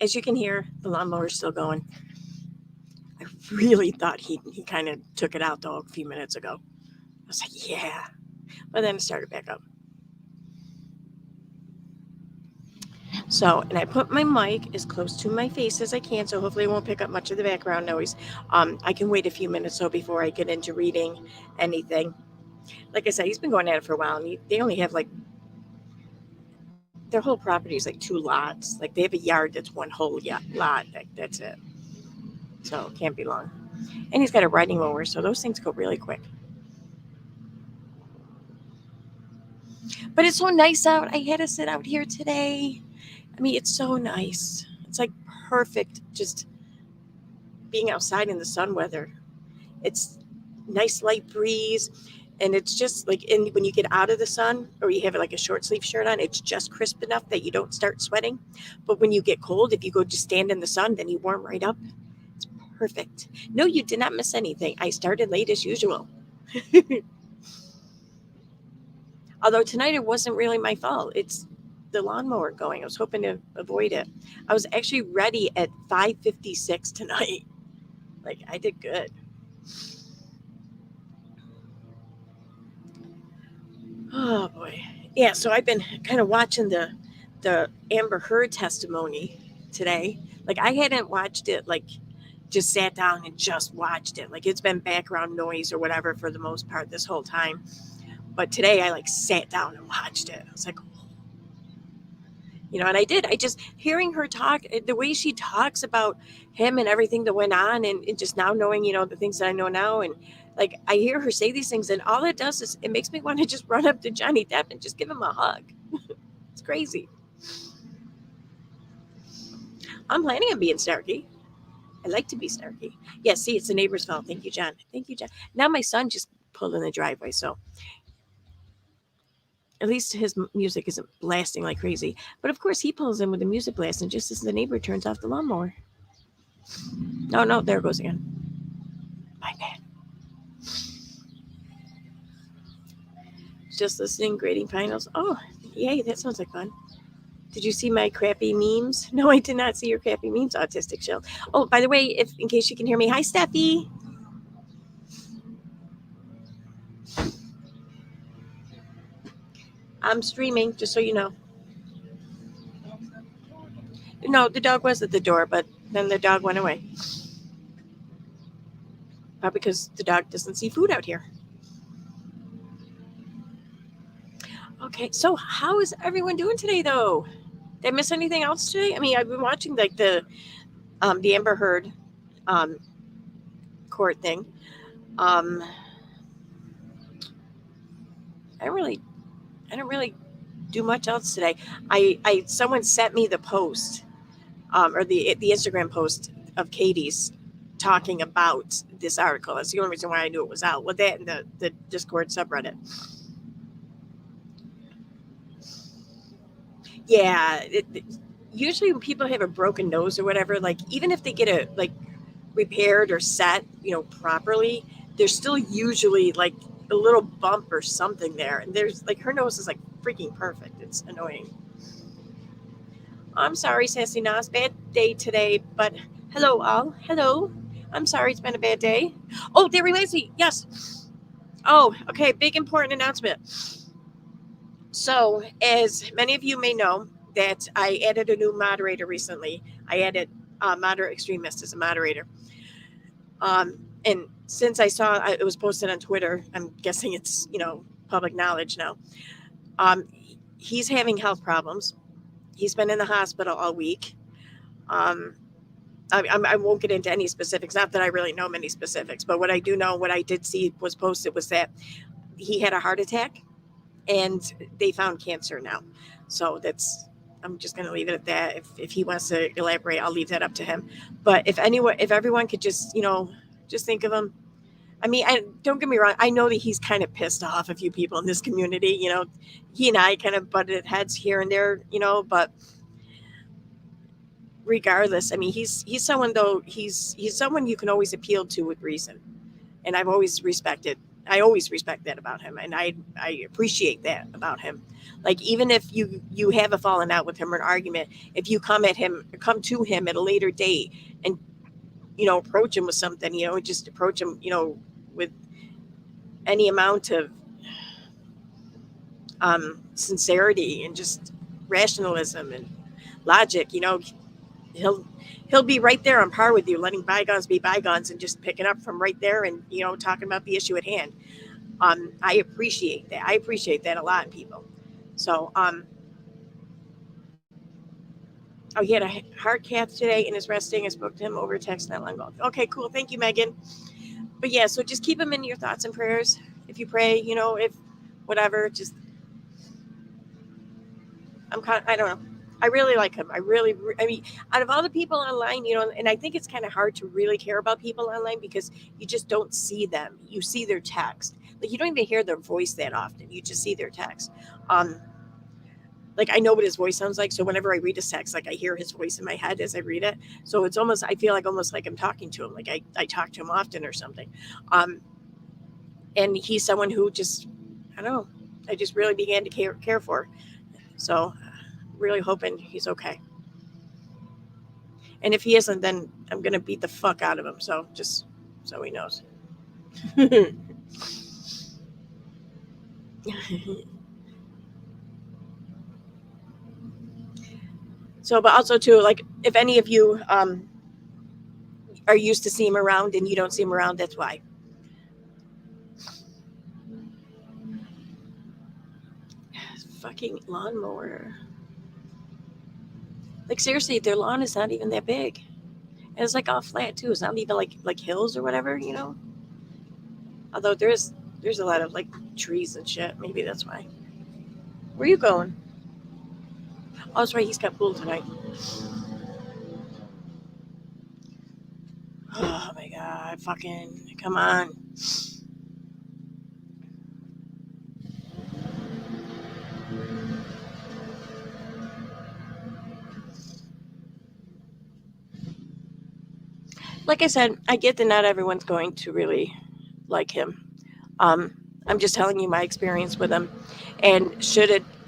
as you can hear, the lawnmower's still going. I really thought he kind of took it out, though, a few minutes ago. I was like, yeah. But then it started back up. So, and I put my mic as close to my face as I can, so hopefully it won't pick up much of the background noise. I can wait a few minutes, though, before I get into reading anything. Like I said, he's been going at it for a while, and they only have, like, their whole property is, like, 2 lots. Like, they have a yard that's one whole lot. Like, that's it. So, it can't be long. And he's got a riding mower, so those things go really quick. But it's so nice out. I had to sit out here today. I mean, it's so nice. It's like perfect just being outside in the sun weather. It's nice light breeze, and it's just like when you get out of the sun or you have like a short sleeve shirt on, it's just crisp enough that you don't start sweating. But when you get cold, if you go just stand in the sun, then you warm right up. It's perfect. No, you did not miss anything. I started late as usual. Although tonight it wasn't really my fault. It's the lawnmower going. I was hoping to avoid it. I was actually ready at 5:56 tonight. Like, I did good. Oh boy. Yeah, so I've been kind of watching the Amber Heard testimony today. Like, I hadn't watched it, like, just sat down and just watched it. Like, it's been background noise or whatever for the most part this whole time. But today I like sat down and watched it. I was like, and I did. I just hearing her talk, the way she talks about him and everything that went on, and just now knowing, the things that I know now, and like I hear her say these things, and all it does is it makes me want to just run up to Johnny Depp and just give him a hug. It's crazy. I'm planning on being snarky. I like to be snarky. Yeah, see, it's the neighbor's fault. Thank you, John. Thank you, John. Now my son just pulled in the driveway, so at least his music isn't blasting like crazy. But of course, he pulls in with the music blasting just as the neighbor turns off the lawnmower. Oh, no, there it goes again. My bad. Just listening, grading finals. Oh, yay, that sounds like fun. Did you see my crappy memes? No, I did not see your crappy memes, Autistic Shell. Oh, by the way, if in case you can hear me, hi, Steffi. I'm streaming, just so you know. No, the dog was at the door, but then the dog went away. Probably because the dog doesn't see food out here. Okay, so how is everyone doing today, though? Did I miss anything else today? I mean, I've been watching like the Amber Heard court thing. I don't really do much else today. I someone sent me the post, or the Instagram post of Katie's talking about this article. That's the only reason why I knew it was out. With that and the Discord subreddit. Yeah, usually when people have a broken nose or whatever, like even if they get it like repaired or set, properly, there's still usually like a little bump or something there. And there's like her nose is like freaking perfect. It's annoying. I'm sorry, Sassy Nas. Bad day today, but hello all. Hello. I'm sorry it's been a bad day. Oh, that reminds me. Yes. Oh, okay. Big important announcement. So, as many of you may know, that I added a new moderator recently. I added Moderate Extremist as a moderator. And since I saw it was posted on Twitter, I'm guessing it's, public knowledge now. He's having health problems. He's been in the hospital all week. I won't get into any specifics. Not that I really know many specifics, but what I do know, what I did see was posted was that he had a heart attack and they found cancer now. So I'm just going to leave it at that. If he wants to elaborate, I'll leave that up to him. But if everyone could just, just think of him. I mean, don't get me wrong. I know that he's kind of pissed off a few people in this community. He and I kind of butted heads here and there, but regardless, I mean, he's someone, though, he's someone you can always appeal to with reason. And I've always respected I always respect that about him, and I appreciate that about him. Like, even if you have a falling out with him or an argument, if you come to him at a later date and approach him with something, just approach him, with any amount of sincerity and just rationalism and logic, he'll be right there on par with you, letting bygones be bygones and just picking up from right there and talking about the issue at hand. I appreciate that. I appreciate that a lot in people. So oh, he had a heart cath today and is resting. I spoke to him over text not long ago. Okay, cool. Thank you, Megan. But yeah, so just keep him in your thoughts and prayers. If you pray, if whatever, just I don't know. I really like him. I mean, out of all the people online, and I think it's kind of hard to really care about people online because you just don't see them. You see their text. Like, you don't even hear their voice that often. You just see their text. Like, I know what his voice sounds like. So whenever I read his text, like, I hear his voice in my head as I read it. So it's almost, I feel like almost like I'm talking to him. Like I talk to him often or something. And he's someone who just, I don't know, I just really began to care for. So really hoping he's okay. And if he isn't, then I'm going to beat the fuck out of him. So just so he knows. So, but also too, like, if any of you are used to see him around and you don't see him around, that's why. Fucking lawnmower. Like, seriously, their lawn is not even that big. And it's like all flat too. It's not even like hills or whatever, Although there's a lot of like trees and shit. Maybe that's why. Where are you going? Oh, that's right. He's got pool tonight. Oh my god! Fucking come on. Like I said, I get that not everyone's going to really like him. I'm just telling you my experience with him. And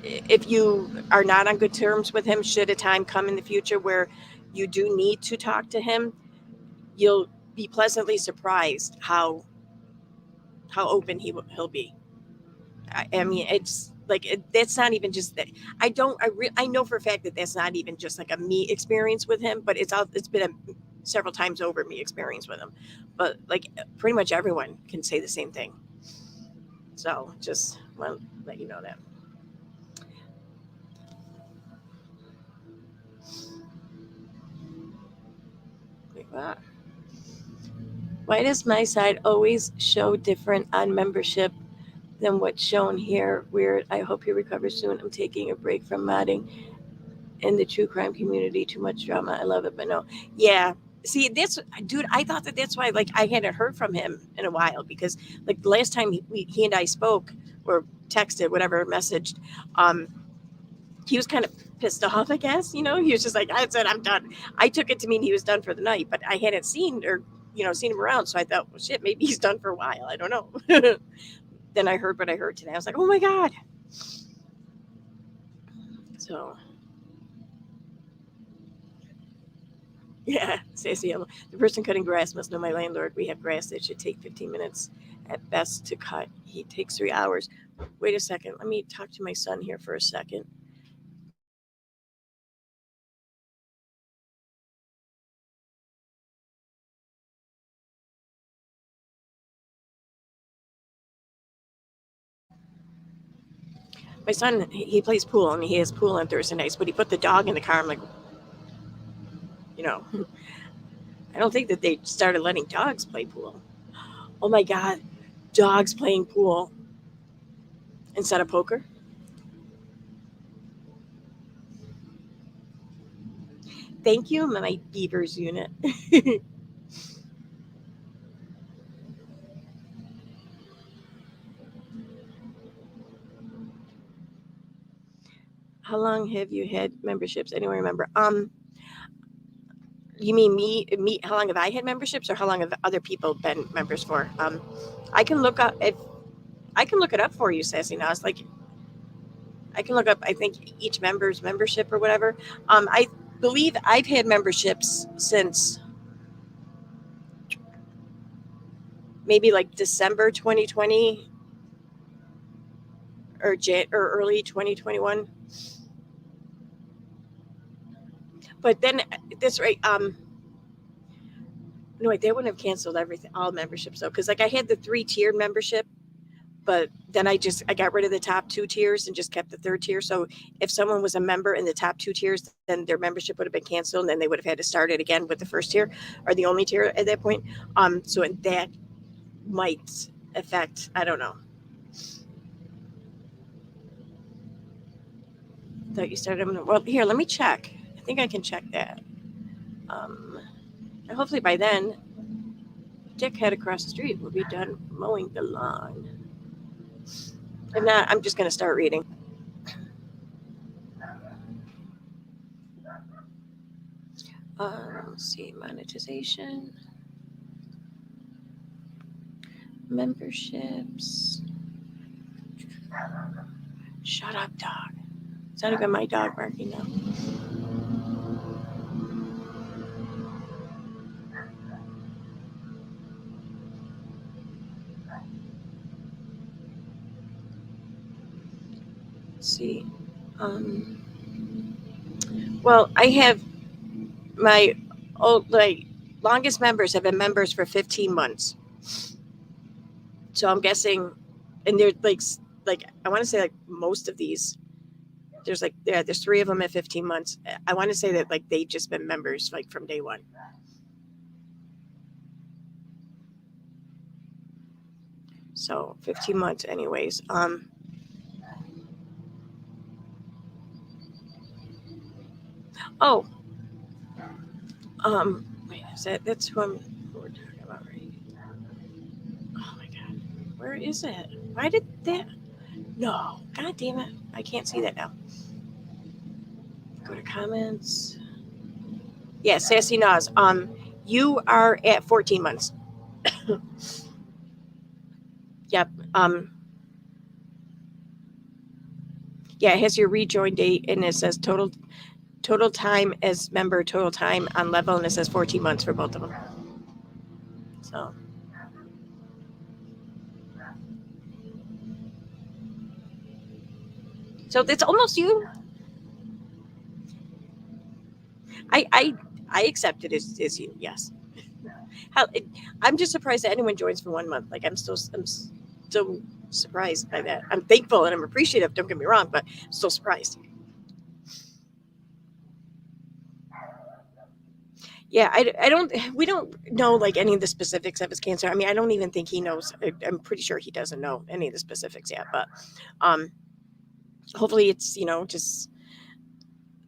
if you are not on good terms with him, should a time come in the future where you do need to talk to him, you'll be pleasantly surprised how open he'll be. I mean, it's like that's not even just that. I know for a fact that that's not even just like a me experience with him, but it's been several times over me experience with him. But like pretty much everyone can say the same thing. So just want to let you know that. Wait, what? Why does my side always show different on membership than what's shown here? Weird. I hope he recovers soon. I'm taking a break from modding in the true crime community. Too much drama. I love it, but no. Yeah. See, dude, I thought that's why, like, I hadn't heard from him in a while because, like, the last time he and I spoke or texted, whatever, messaged, he was kind of pissed off, I guess. He was just like, I said, I'm done. I took it to mean he was done for the night, but I hadn't seen him around. So I thought, well, shit, maybe he's done for a while. I don't know. Then I heard what I heard today. I was like, oh my God. So, yeah, Stacey, the person cutting grass must know my landlord. We have grass that should take 15 minutes at best to cut. He takes 3 hours. Wait a second. Let me talk to my son here for a second. My son, he plays pool and he has pool on Thursday nights, but he put the dog in the car. I'm like, I don't think that they started letting dogs play pool. Oh my God, dogs playing pool instead of poker. Thank you, my beavers unit. How long have you had memberships? Anyone remember? You mean me? How long have I had memberships, or how long have other people been members for? I can look up I can look it up for you, Sassy Nas. Like, I can look up, I think, each member's membership or whatever. I believe I've had memberships since maybe like December 2020 or early 2021. But then this right, no, wait, they wouldn't have canceled everything, all memberships though, because like I had the 3-tiered membership, but then I got rid of the top 2 tiers and just kept the 3rd tier. So if someone was a member in the top 2 tiers, then their membership would have been canceled, and then they would have had to start it again with the 1st tier or the only tier at that point. So that might affect. I don't know. Thought you started. Well, here, let me check. I think I can check that. And hopefully by then, Dickhead across the street will be done mowing the lawn. If not, I'm just going to start reading. Let's see, monetization, memberships. Shut up, dog. It's not even my dog barking now. Let's see. Well, I have my longest members have been members for 15 months. So I'm guessing, and they're like I want to say like most of these, there's 3 of them at 15 months. I want to say that like they've just been members like from day one. So 15 months anyways. Oh, wait, that's who we're talking about, right? Oh my God, where is it? Why did that? No, God damn it, I can't see that now. Go to comments. Yeah, Sassy Nas. You are at 14 months. Yep. Yeah, it has your rejoin date, and it says total time as member, total time on level, and it says 14 months for both of them. So it's almost you. I accept it as you. Yes. I'm just surprised that anyone joins for 1 month. Like I'm still surprised by that. I'm thankful and I'm appreciative. Don't get me wrong, but I'm still surprised. Yeah, we don't know like any of the specifics of his cancer. I mean, I don't even think he knows. I'm pretty sure he doesn't know any of the specifics yet, but hopefully it's, just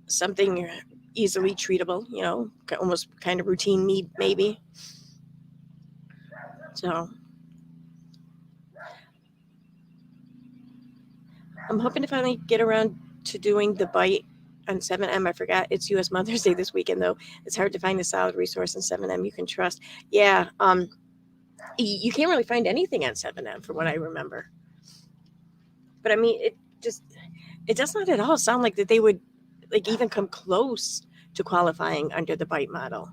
something easily treatable, almost kind of routine need maybe. So I'm hoping to finally get around to doing the bite on 7M. I forgot it's U.S. Mother's Day this weekend, though. It's hard to find a solid resource on 7M you can trust. Yeah, you can't really find anything on 7M from what I remember. But I mean, it does not at all sound like that they would like even come close to qualifying under the bite model.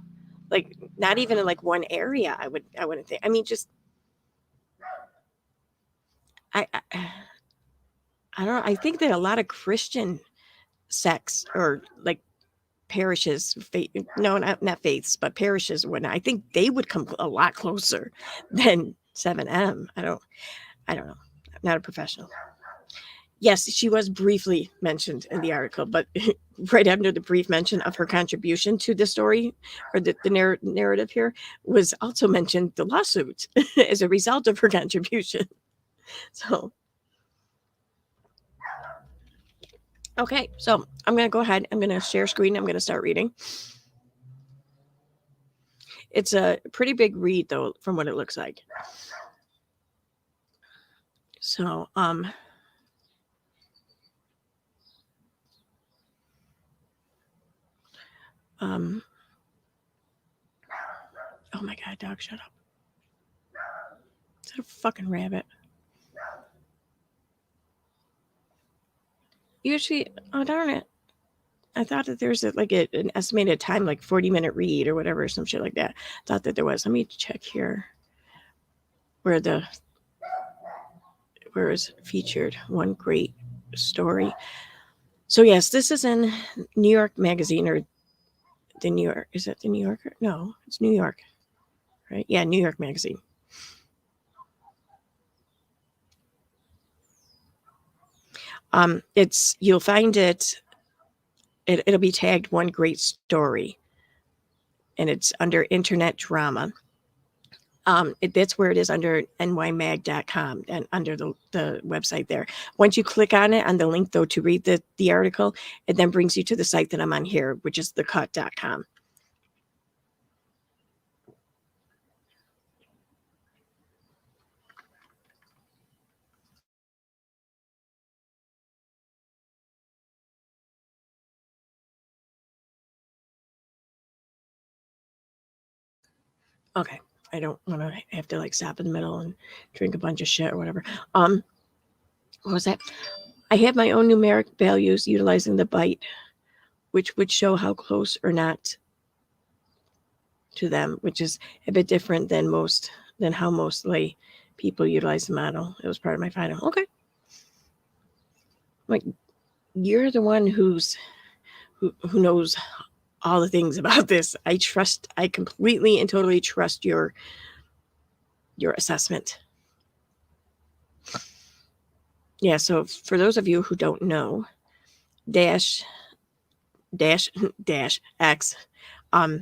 Like not even in like one area. I wouldn't think. I mean, just I don't know. I think that a lot of Christian sects or like parishes, no, not faiths, but parishes and whatnot, I think they would come a lot closer than 7M. I don't know. I'm not a professional. Yes, she was briefly mentioned in the article, but right under the brief mention of her contribution to the story or the narrative here was also mentioned the lawsuit as a result of her contribution. So, okay, so I'm going to go ahead. I'm going to share screen. I'm going to start reading. It's a pretty big read, though, from what it looks like. So, oh my God, dog, shut up. Is that a fucking rabbit? usually, oh darn it, I thought that there's an estimated time, like 40-minute read or whatever, some shit like that. Thought that there was. Let me check here where it's featured. One great story. So yes, this is in New York Magazine, or the New York. Is it the New Yorker? No, it's New York, right? Yeah, New York Magazine. You'll find it'll be tagged One Great Story, and it's under Internet Drama. That's where it is, under nymag.com, and under the website there. Once you click on it, on the link though, to read the article, it then brings you to the site that I'm on here, which is thecut.com. Okay. I don't want to have to stop in the middle and drink a bunch of shit or whatever. What was that? I have my own numeric values utilizing the byte, which would show how close or not to them, which is a bit different than how mostly people utilize the model. It was part of my final. Okay. Like, you're the one who knows all the things about this. I completely and totally trust your assessment. Yeah, so for those of you who don't know, dash X, I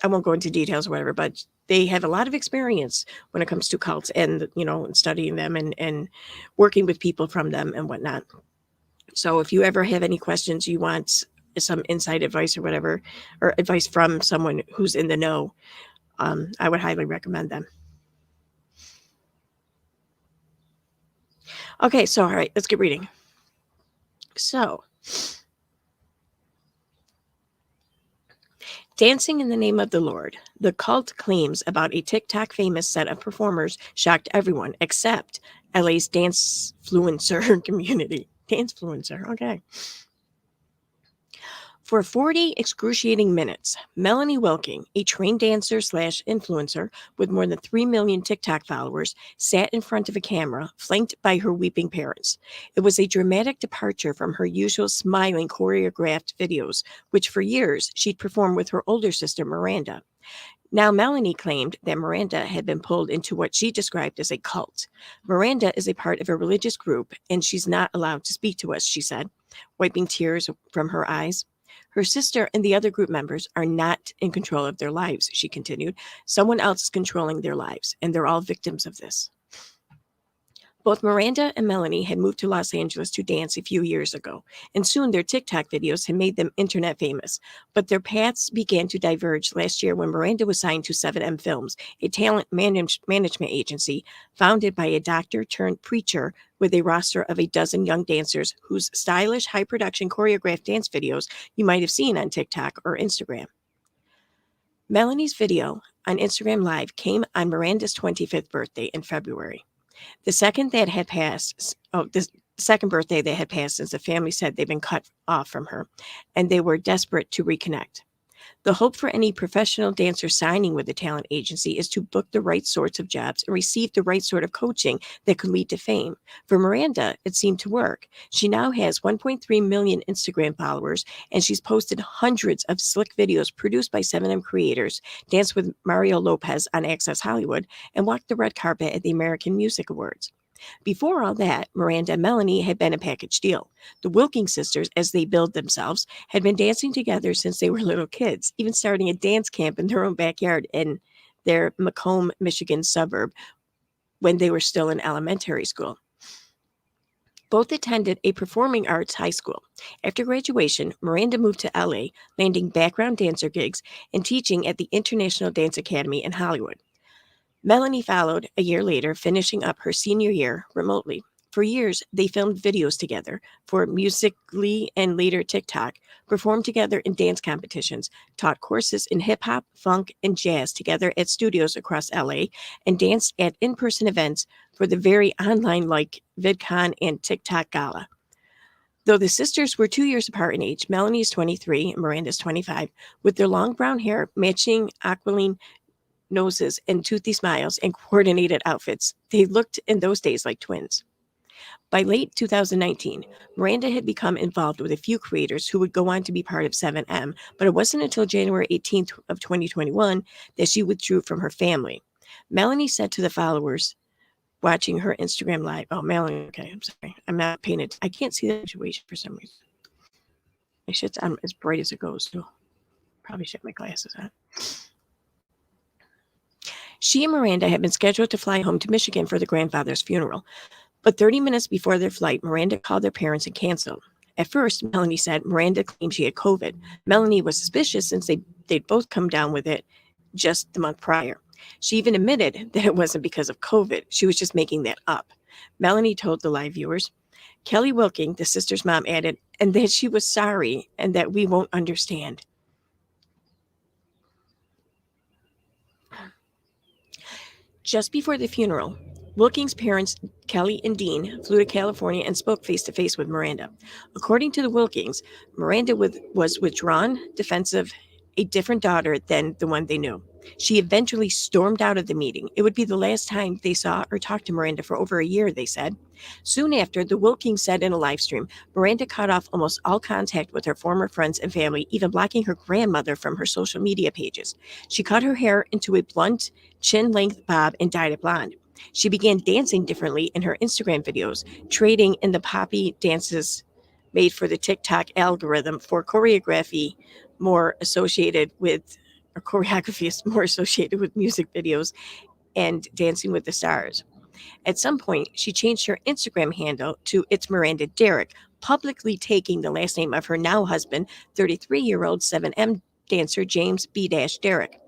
won't go into details or whatever, but they have a lot of experience when it comes to cults, and studying them and working with people from them and whatnot. So if you ever have any questions, you want some inside advice or whatever, or advice from someone who's in the know, I would highly recommend them. Okay, so all right, let's get reading. So, Dancing in the Name of the Lord. The cult claims about a TikTok famous set of performers shocked everyone except LA's dance fluencer community. Dance fluencer, okay. For 40 excruciating minutes, Melanie Wilking, a trained dancer / influencer with more than 3 million TikTok followers, sat in front of a camera, flanked by her weeping parents. It was a dramatic departure from her usual smiling choreographed videos, which for years she'd performed with her older sister Miranda. Now, Melanie claimed that Miranda had been pulled into what she described as a cult. Miranda is a part of a religious group, and she's not allowed to speak to us, she said, wiping tears from her eyes. Her sister and the other group members are not in control of their lives, she continued. Someone else is controlling their lives, and they're all victims of this. Both Miranda and Melanie had moved to Los Angeles to dance a few years ago, and soon their TikTok videos had made them internet famous. But their paths began to diverge last year when Miranda was signed to 7M Films, a talent management agency founded by a doctor turned preacher with a roster of a dozen young dancers whose stylish, high-production choreographed dance videos you might have seen on TikTok or Instagram. Melanie's video on Instagram Live came on Miranda's 25th birthday in February. The second birthday that had passed since the family said they'd been cut off from her, and they were desperate to reconnect. The hope for any professional dancer signing with a talent agency is to book the right sorts of jobs and receive the right sort of coaching that could lead to fame. For Miranda, it seemed to work. She now has 1.3 million Instagram followers, and she's posted hundreds of slick videos produced by 7M creators, danced with Mario Lopez on Access Hollywood, and walked the red carpet at the American Music Awards. Before all that, Miranda and Melanie had been a package deal. The Wilking sisters, as they billed themselves, had been dancing together since they were little kids, even starting a dance camp in their own backyard in their Macomb, Michigan suburb when they were still in elementary school. Both attended a performing arts high school. After graduation, Miranda moved to LA, landing background dancer gigs and teaching at the International Dance Academy in Hollywood. Melanie followed a year later, finishing up her senior year remotely. For years, they filmed videos together for Musical.ly and later TikTok, performed together in dance competitions, taught courses in hip-hop, funk, and jazz together at studios across LA, and danced at in-person events for the very online-like VidCon and TikTok Gala. Though the sisters were 2 years apart in age, Melanie is 23 and Miranda is 25, with their long brown hair, matching aquiline noses, and toothy smiles and coordinated outfits. They looked in those days like twins. By late 2019, Miranda had become involved with a few creators who would go on to be part of 7M, but it wasn't until January 18th of 2021 that she withdrew from her family. Melanie said to the followers watching her Instagram live, oh, Melanie, okay, I'm sorry. I'm not paying it. I can't see the situation for some reason. My shit's on as bright as it goes, so probably should have my glasses on. She and Miranda had been scheduled to fly home to Michigan for the grandfather's funeral. But 30 minutes before their flight, Miranda called their parents and canceled. At first, Melanie said Miranda claimed she had COVID. Melanie was suspicious since they'd both come down with it just the month prior. She even admitted that it wasn't because of COVID. She was just making that up. Melanie told the live viewers. Kelly Wilking, the sister's mom, added, and that she was sorry and that we won't understand. Just before the funeral, Wilking's parents, Kelly and Dean, flew to California and spoke face to face with Miranda. According to the Wilkings, Miranda was withdrawn, defensive, a different daughter than the one they knew. She eventually stormed out of the meeting. It would be the last time they saw or talked to Miranda for over a year, they said. Soon after, the Wilkings said in a live stream, Miranda cut off almost all contact with her former friends and family, even blocking her grandmother from her social media pages. She cut her hair into a blunt, chin-length bob and dyed it blonde. She began dancing differently in her Instagram videos, trading in the poppy dances made for the TikTok algorithm for choreography more associated with or choreography is more associated with music videos and Dancing with the Stars. At some point, she changed her Instagram handle to It's Miranda Derrick, publicly taking the last name of her now husband, 33-year-old 7M dancer James B. Derrick.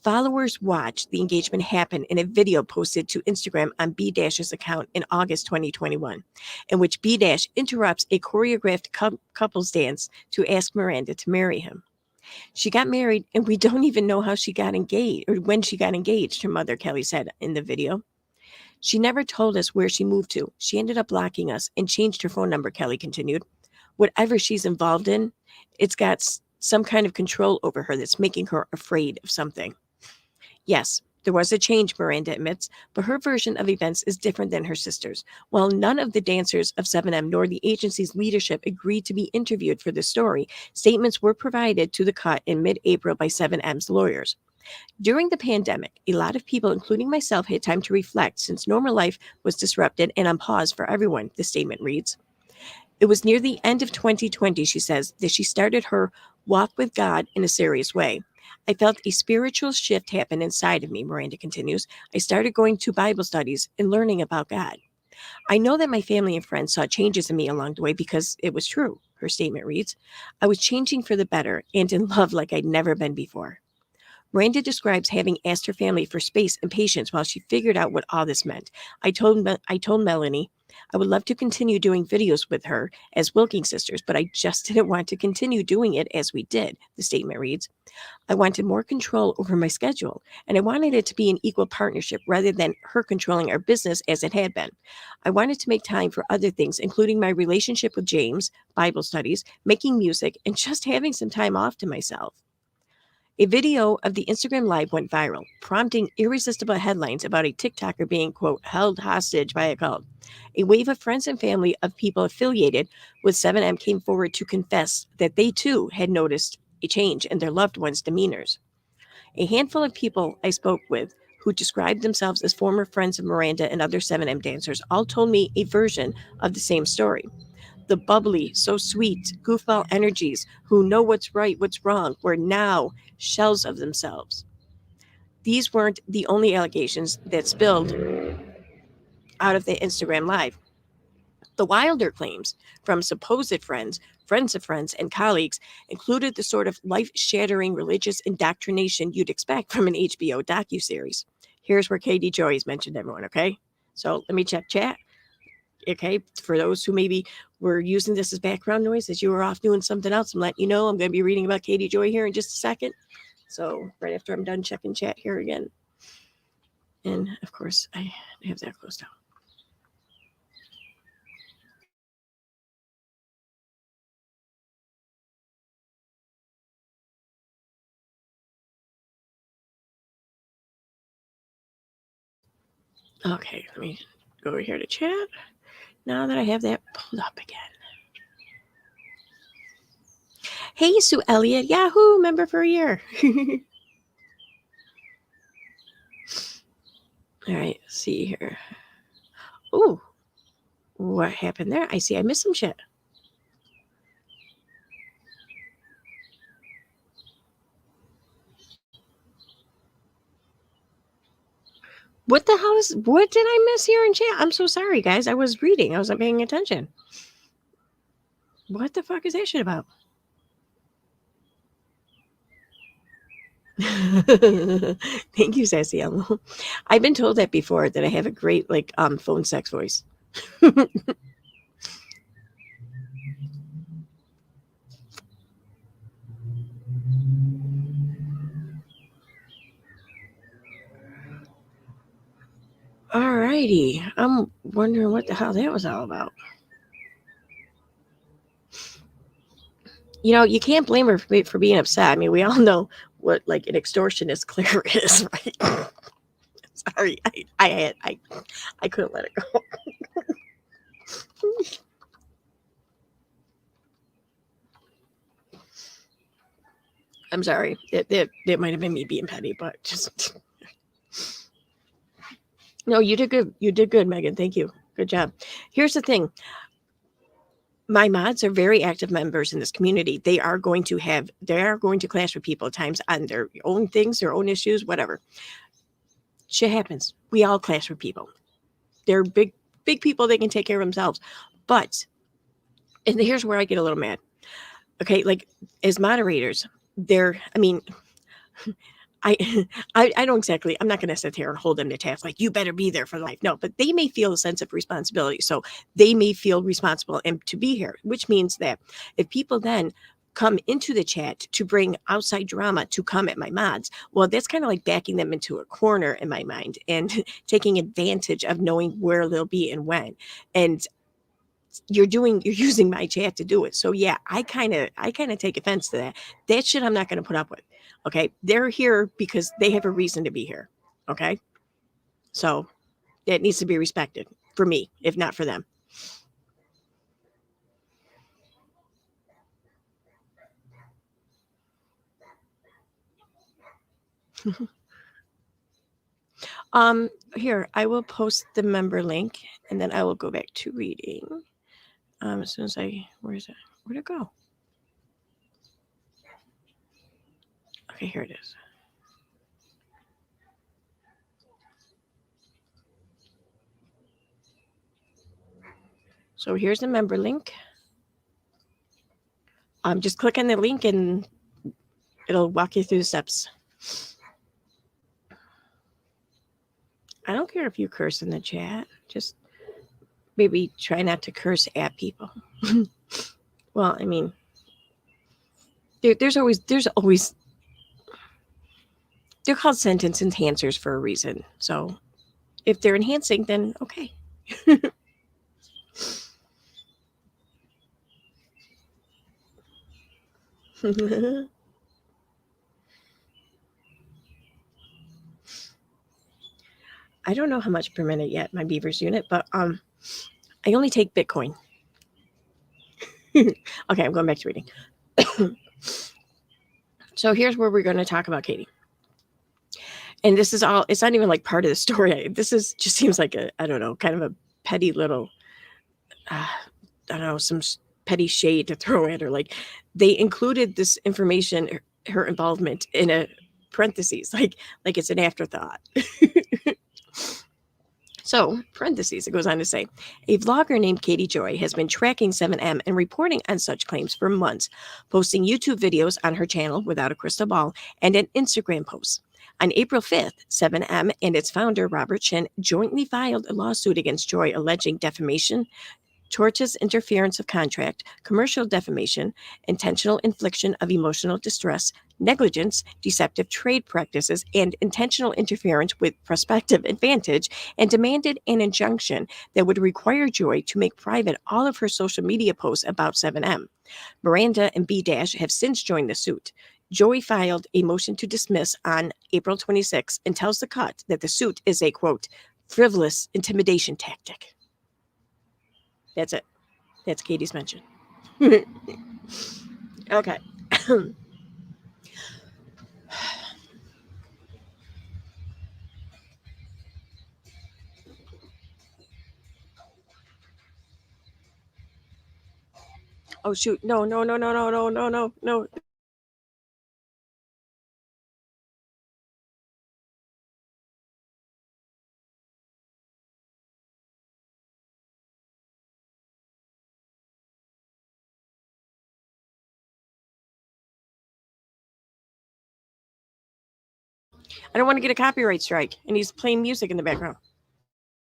Followers watched the engagement happen in a video posted to Instagram on B-Dash's account in August 2021, in which B-Dash interrupts a choreographed couples dance to ask Miranda to marry him. She got married, and we don't even know how she got engaged or when she got engaged, her mother, Kelly, said in the video. She never told us where she moved to. She ended up blocking us and changed her phone number, Kelly continued. Whatever she's involved in, it's got some kind of control over her that's making her afraid of something. Yes, there was a change, Miranda admits, but her version of events is different than her sister's. While none of the dancers of 7M nor the agency's leadership agreed to be interviewed for the story, statements were provided to the cut in mid-April by 7M's lawyers. During the pandemic, a lot of people, including myself, had time to reflect since normal life was disrupted and on pause for everyone, the statement reads. It was near the end of 2020, she says, that she started her walk with God in a serious way. I felt a spiritual shift happen inside of me, Miranda continues. I started going to Bible studies and learning about God. I know that my family and friends saw changes in me along the way because it was true, her statement reads. I was changing for the better and in love like I'd never been before. Miranda describes having asked her family for space and patience while she figured out what all this meant. I told Melanie I would love to continue doing videos with her as Wilking sisters, but I just didn't want to continue doing it as we did, the statement reads. I wanted more control over my schedule, and I wanted it to be an equal partnership rather than her controlling our business as it had been. I wanted to make time for other things, including my relationship with James, Bible studies, making music, and just having some time off to myself. A video of the Instagram Live went viral, prompting irresistible headlines about a TikToker being, quote, held hostage by a cult. A wave of friends and family of people affiliated with 7M came forward to confess that they too had noticed a change in their loved ones' demeanors. A handful of people I spoke with who described themselves as former friends of Miranda and other 7M dancers all told me a version of the same story. The bubbly, so sweet, goofball energies who know what's right, what's wrong, were now shells of themselves. These weren't the only allegations that spilled out of the Instagram Live. The wilder claims from supposed friends, friends of friends, and colleagues included the sort of life-shattering religious indoctrination you'd expect from an HBO docuseries. Here's where Katie Joy is mentioned, everyone, okay? So let me check chat. Okay, for those who maybe were using this as background noise as you were off doing something else, I'm letting you know I'm going to be reading about Katie Joy here in just a second. So right after I'm done checking chat here again. And of course, I have that closed out. Okay, let me go over here to chat. Now that I have that pulled up again. Hey, Sue Elliott, Yahoo, member for a year. All right, see here. Ooh, what happened there? I see I missed some shit. What the hell is, what did I miss here in chat? I'm so sorry, guys. I was reading. I wasn't paying attention. What the fuck is that shit about? Thank you, Sassy Elmo. I've been told that before, that I have a great phone sex voice. Alrighty. I'm wondering what the hell that was all about. You know, you can't blame her for being upset. I mean, we all know what like an extortionist Claire is, right? Sorry, I couldn't let it go. I'm sorry. It might have been me being petty, but just no. You did good. You did good, Megan. Thank you. Good job. Here's the thing. My mods are very active members in this community. They are going to clash with people at times on their own things, their own issues, whatever. Shit happens. We all clash with people. They're big people. They can take care of themselves. But, and here's where I get a little mad. Okay, like as moderators, I don't exactly, I'm not going to sit here and hold them to task like, you better be there for life. No, but they may feel a sense of responsibility. So they may feel responsible and to be here, which means that if people then come into the chat to bring outside drama to come at my mods, well, that's kind of like backing them into a corner in my mind and taking advantage of knowing where they'll be and when. And you're using my chat to do it. So yeah, I kind of take offense to that. That shit I'm not going to put up with. Okay. They're here because they have a reason to be here. Okay. So it needs to be respected for me, if not for them. Here, I will post the member link and then I will go back to reading. As soon as where is it? Where'd it go? Okay, here it is. So here's the member link. Just click on the link and it'll walk you through the steps. I don't care if you curse in the chat. Just maybe try not to curse at people. Well, I mean, there's always they're called sentence enhancers for a reason. So if they're enhancing, then okay. I don't know how much per minute yet, my Beavers unit, but I only take Bitcoin. Okay, I'm going back to reading. So here's where we're going to talk about Katie. And this is all, it's not even like part of the story. This is just seems like I don't know, kind of a petty little, I don't know, some petty shade to throw at her. Like they included this information, her involvement in a parentheses, like it's an afterthought. So, parentheses, it goes on to say, a vlogger named Katie Joy has been tracking 7M and reporting on such claims for months, posting YouTube videos on her channel without a crystal ball and an Instagram post. On April 5th, 7M and its founder, Robert Chin, jointly filed a lawsuit against Joy alleging defamation, tortious interference of contract, commercial defamation, intentional infliction of emotional distress, negligence, deceptive trade practices, and intentional interference with prospective advantage, and demanded an injunction that would require Joy to make private all of her social media posts about 7M. Miranda and B Dash have since joined the suit. Joy filed a motion to dismiss on April 26 and tells The Cut that the suit is a, quote, frivolous intimidation tactic. That's it. That's Katie's mention. Okay. Oh shoot! No! No! No! No! No! No! No! No! No! I don't want to get a copyright strike, and he's playing music in the background.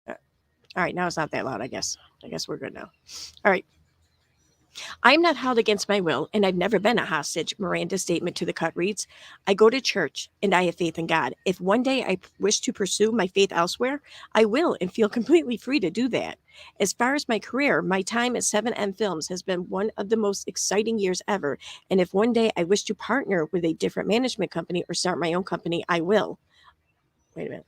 All right, now it's not that loud. I guess we're good now. All right. I am not held against my will, and I've never been a hostage. Miranda's statement to the cut reads, I go to church, and I have faith in God. If one day I wish to pursue my faith elsewhere, I will and feel completely free to do that. As far as my career, my time at 7M Films has been one of the most exciting years ever, and if one day I wish to partner with a different management company or start my own company, I will. Wait a minute.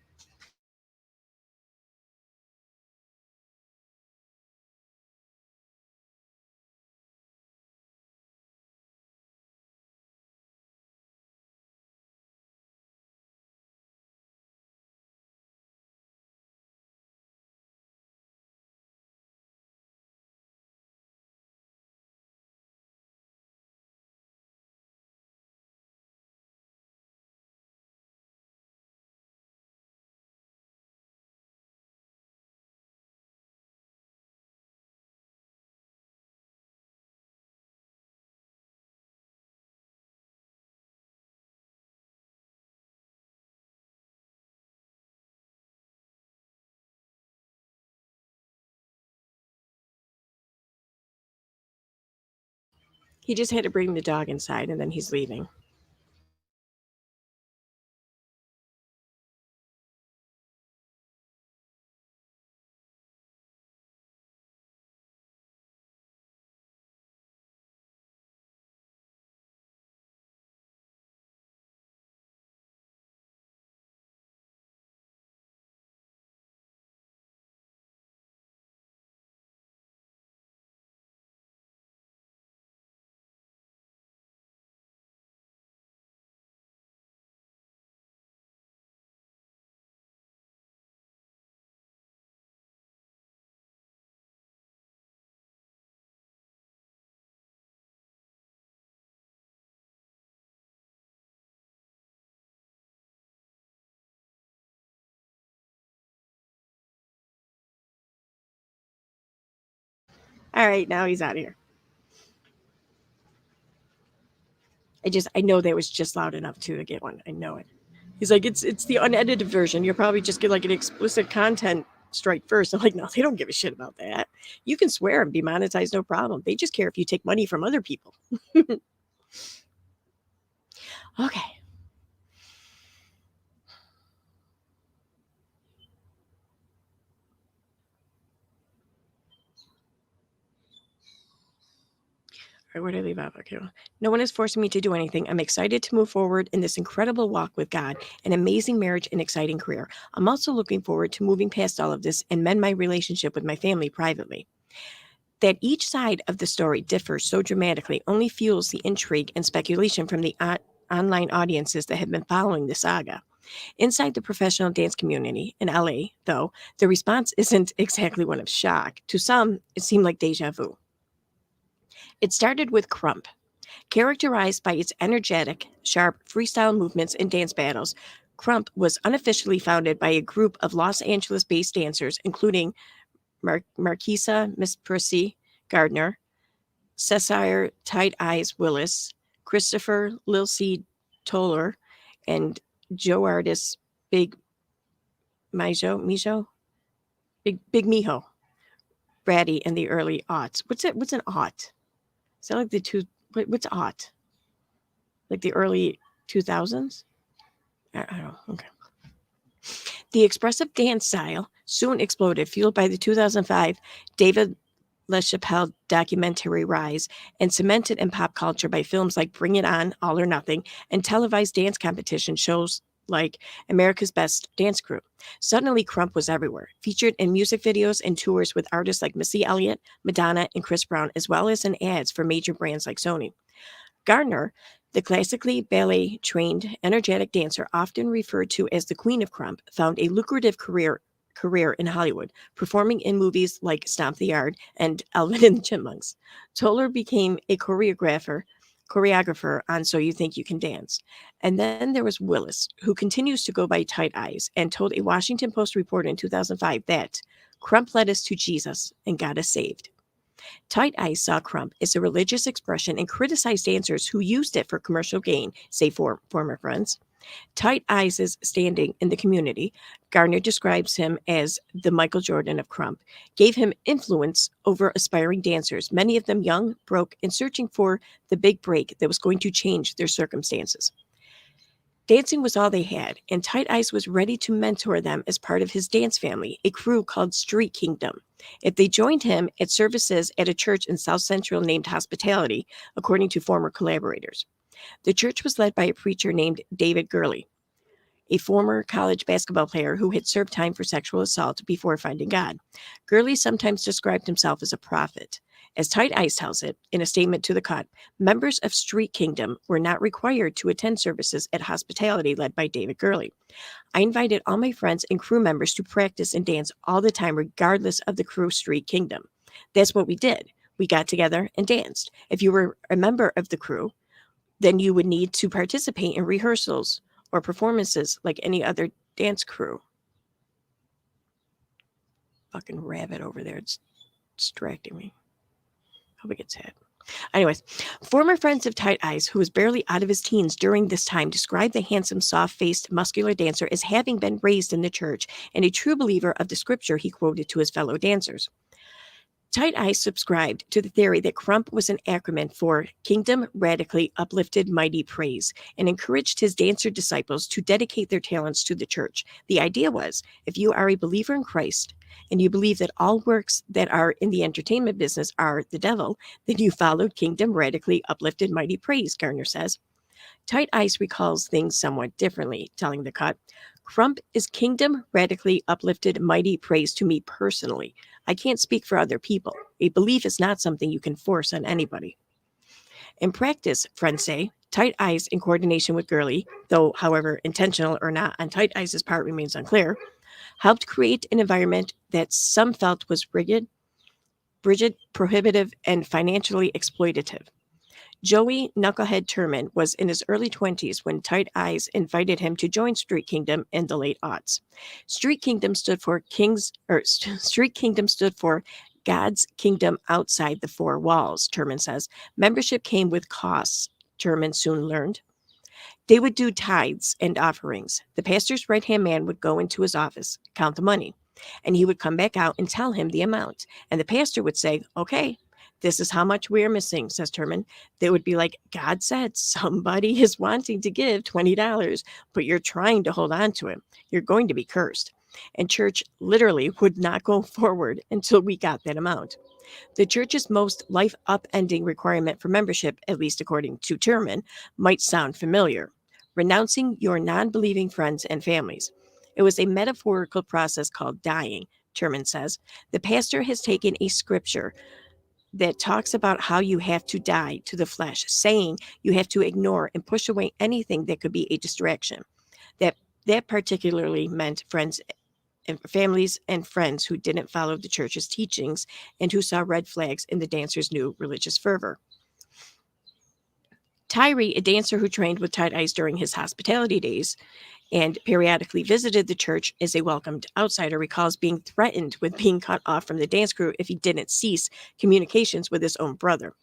He just had to bring the dog inside, and then he's leaving. All right, now he's out of here. I know that was just loud enough to get one. I know it. He's like, it's the unedited version. You'll probably just get like an explicit content strike first. I'm like, no, they don't give a shit about that. You can swear and be monetized, no problem. They just care if you take money from other people. Okay. Where did I leave off? Okay. No one is forcing me to do anything. I'm excited to move forward in this incredible walk with God, an amazing marriage, and exciting career. I'm also looking forward to moving past all of this and mend my relationship with my family privately. That each side of the story differs so dramatically only fuels the intrigue and speculation from the online audiences that have been following the saga. Inside the professional dance community in LA, though, the response isn't exactly one of shock. To some, it seemed like deja vu. It started with Crump. Characterized by its energetic, sharp freestyle movements and dance battles, Crump was unofficially founded by a group of Los Angeles-based dancers, including Marquisa Miss Percy Gardner, Cesare Tight Eyes Willis, Christopher Lil C. Toller, and Joe Artist Big Big Mijo, Brady in the early aughts. What's it? What's an aught? Is that like the two? What's aught? Like the early 2000s? I don't know. Okay. The expressive dance style soon exploded, fueled by the 2005 David LaChapelle documentary Rise, and cemented in pop culture by films like Bring It On, All or Nothing, and televised dance competition shows like America's Best Dance Crew. Suddenly, Crump was everywhere, featured in music videos and tours with artists like Missy Elliott, Madonna, and Chris Brown, as well as in ads for major brands like Sony. Gardner, the classically ballet trained, energetic dancer, often referred to as the Queen of Crump, found a lucrative career in Hollywood, performing in movies like Stomp the Yard and Alvin and the Chipmunks. Toller became a choreographer on So You Think You Can Dance. And then there was Willis, who continues to go by Tight Eyes and told a Washington Post reporter in 2005 that Crump led us to Jesus and got us saved. Tight Eyes saw Crump as a religious expression and criticized dancers who used it for commercial gain, say former friends. Tight Eyes' standing in the community, Garner describes him as the Michael Jordan of Crump, gave him influence over aspiring dancers, many of them young, broke, and searching for the big break that was going to change their circumstances. Dancing was all they had, and Tight Eyes was ready to mentor them as part of his dance family, a crew called Street Kingdom. If they joined him at services at a church in South Central named Hospitality, according to former collaborators. The church was led by a preacher named David Gurley, a former college basketball player who had served time for sexual assault before finding God. Gurley sometimes described himself as a prophet. As Tight Eyes tells it in a statement to The Cut, members of Street Kingdom were not required to attend services at Hospitality led by David Gurley. I invited all my friends and crew members to practice and dance all the time, regardless of the crew Street Kingdom. That's what we did. We got together and danced. If you were a member of the crew, then you would need to participate in rehearsals or performances like any other dance crew. Fucking rabbit over there. It's distracting me. Hope it gets hit. Anyways, former friends of Tight Eyes, who was barely out of his teens during this time, described the handsome, soft-faced, muscular dancer as having been raised in the church and a true believer of the scripture he quoted to his fellow dancers. Tight Eyes subscribed to the theory that Crump was an acronym for Kingdom Radically Uplifted Mighty Praise and encouraged his dancer disciples to dedicate their talents to the church. The idea was, if you are a believer in Christ and you believe that all works that are in the entertainment business are the devil, then you followed Kingdom Radically Uplifted Mighty Praise, Garner says. Tight Eyes recalls things somewhat differently, telling The Cut, Crump is Kingdom Radically Uplifted Mighty Praise to me personally. I can't speak for other people. A belief is not something you can force on anybody. In practice, friends say, Tight Eyes in coordination with Gurley, though however intentional or not on Tight Eyes' part remains unclear, helped create an environment that some felt was rigid, prohibitive, and financially exploitative. Joey Knucklehead Turman was in his early 20s when Tight Eyes invited him to join Street Kingdom in the late aughts. Street Kingdom stood for God's kingdom outside the four walls, Turman says. Membership came with costs, Turman soon learned. They would do tithes and offerings. The pastor's right-hand man would go into his office, count the money, and he would come back out and tell him the amount. And the pastor would say, okay, this is how much we are missing, says Turman. They would be like, God said somebody is wanting to give $20, but you're trying to hold on to it. You're going to be cursed. And church literally would not go forward until we got that amount. The church's most life upending requirement for membership, at least according to Turman, might sound familiar: renouncing your non believing friends and families. It was a metaphorical process called dying, Turman says. The pastor has taken a scripture that talks about how you have to die to the flesh, saying you have to ignore and push away anything that could be a distraction. That particularly meant friends and families and friends who didn't follow the church's teachings and who saw red flags in the dancer's new religious fervor. Tyree, a dancer who trained with Tight Eyes during his hospitality days and periodically visited the church as a welcomed outsider, recalls being threatened with being cut off from the dance crew if he didn't cease communications with his own brother.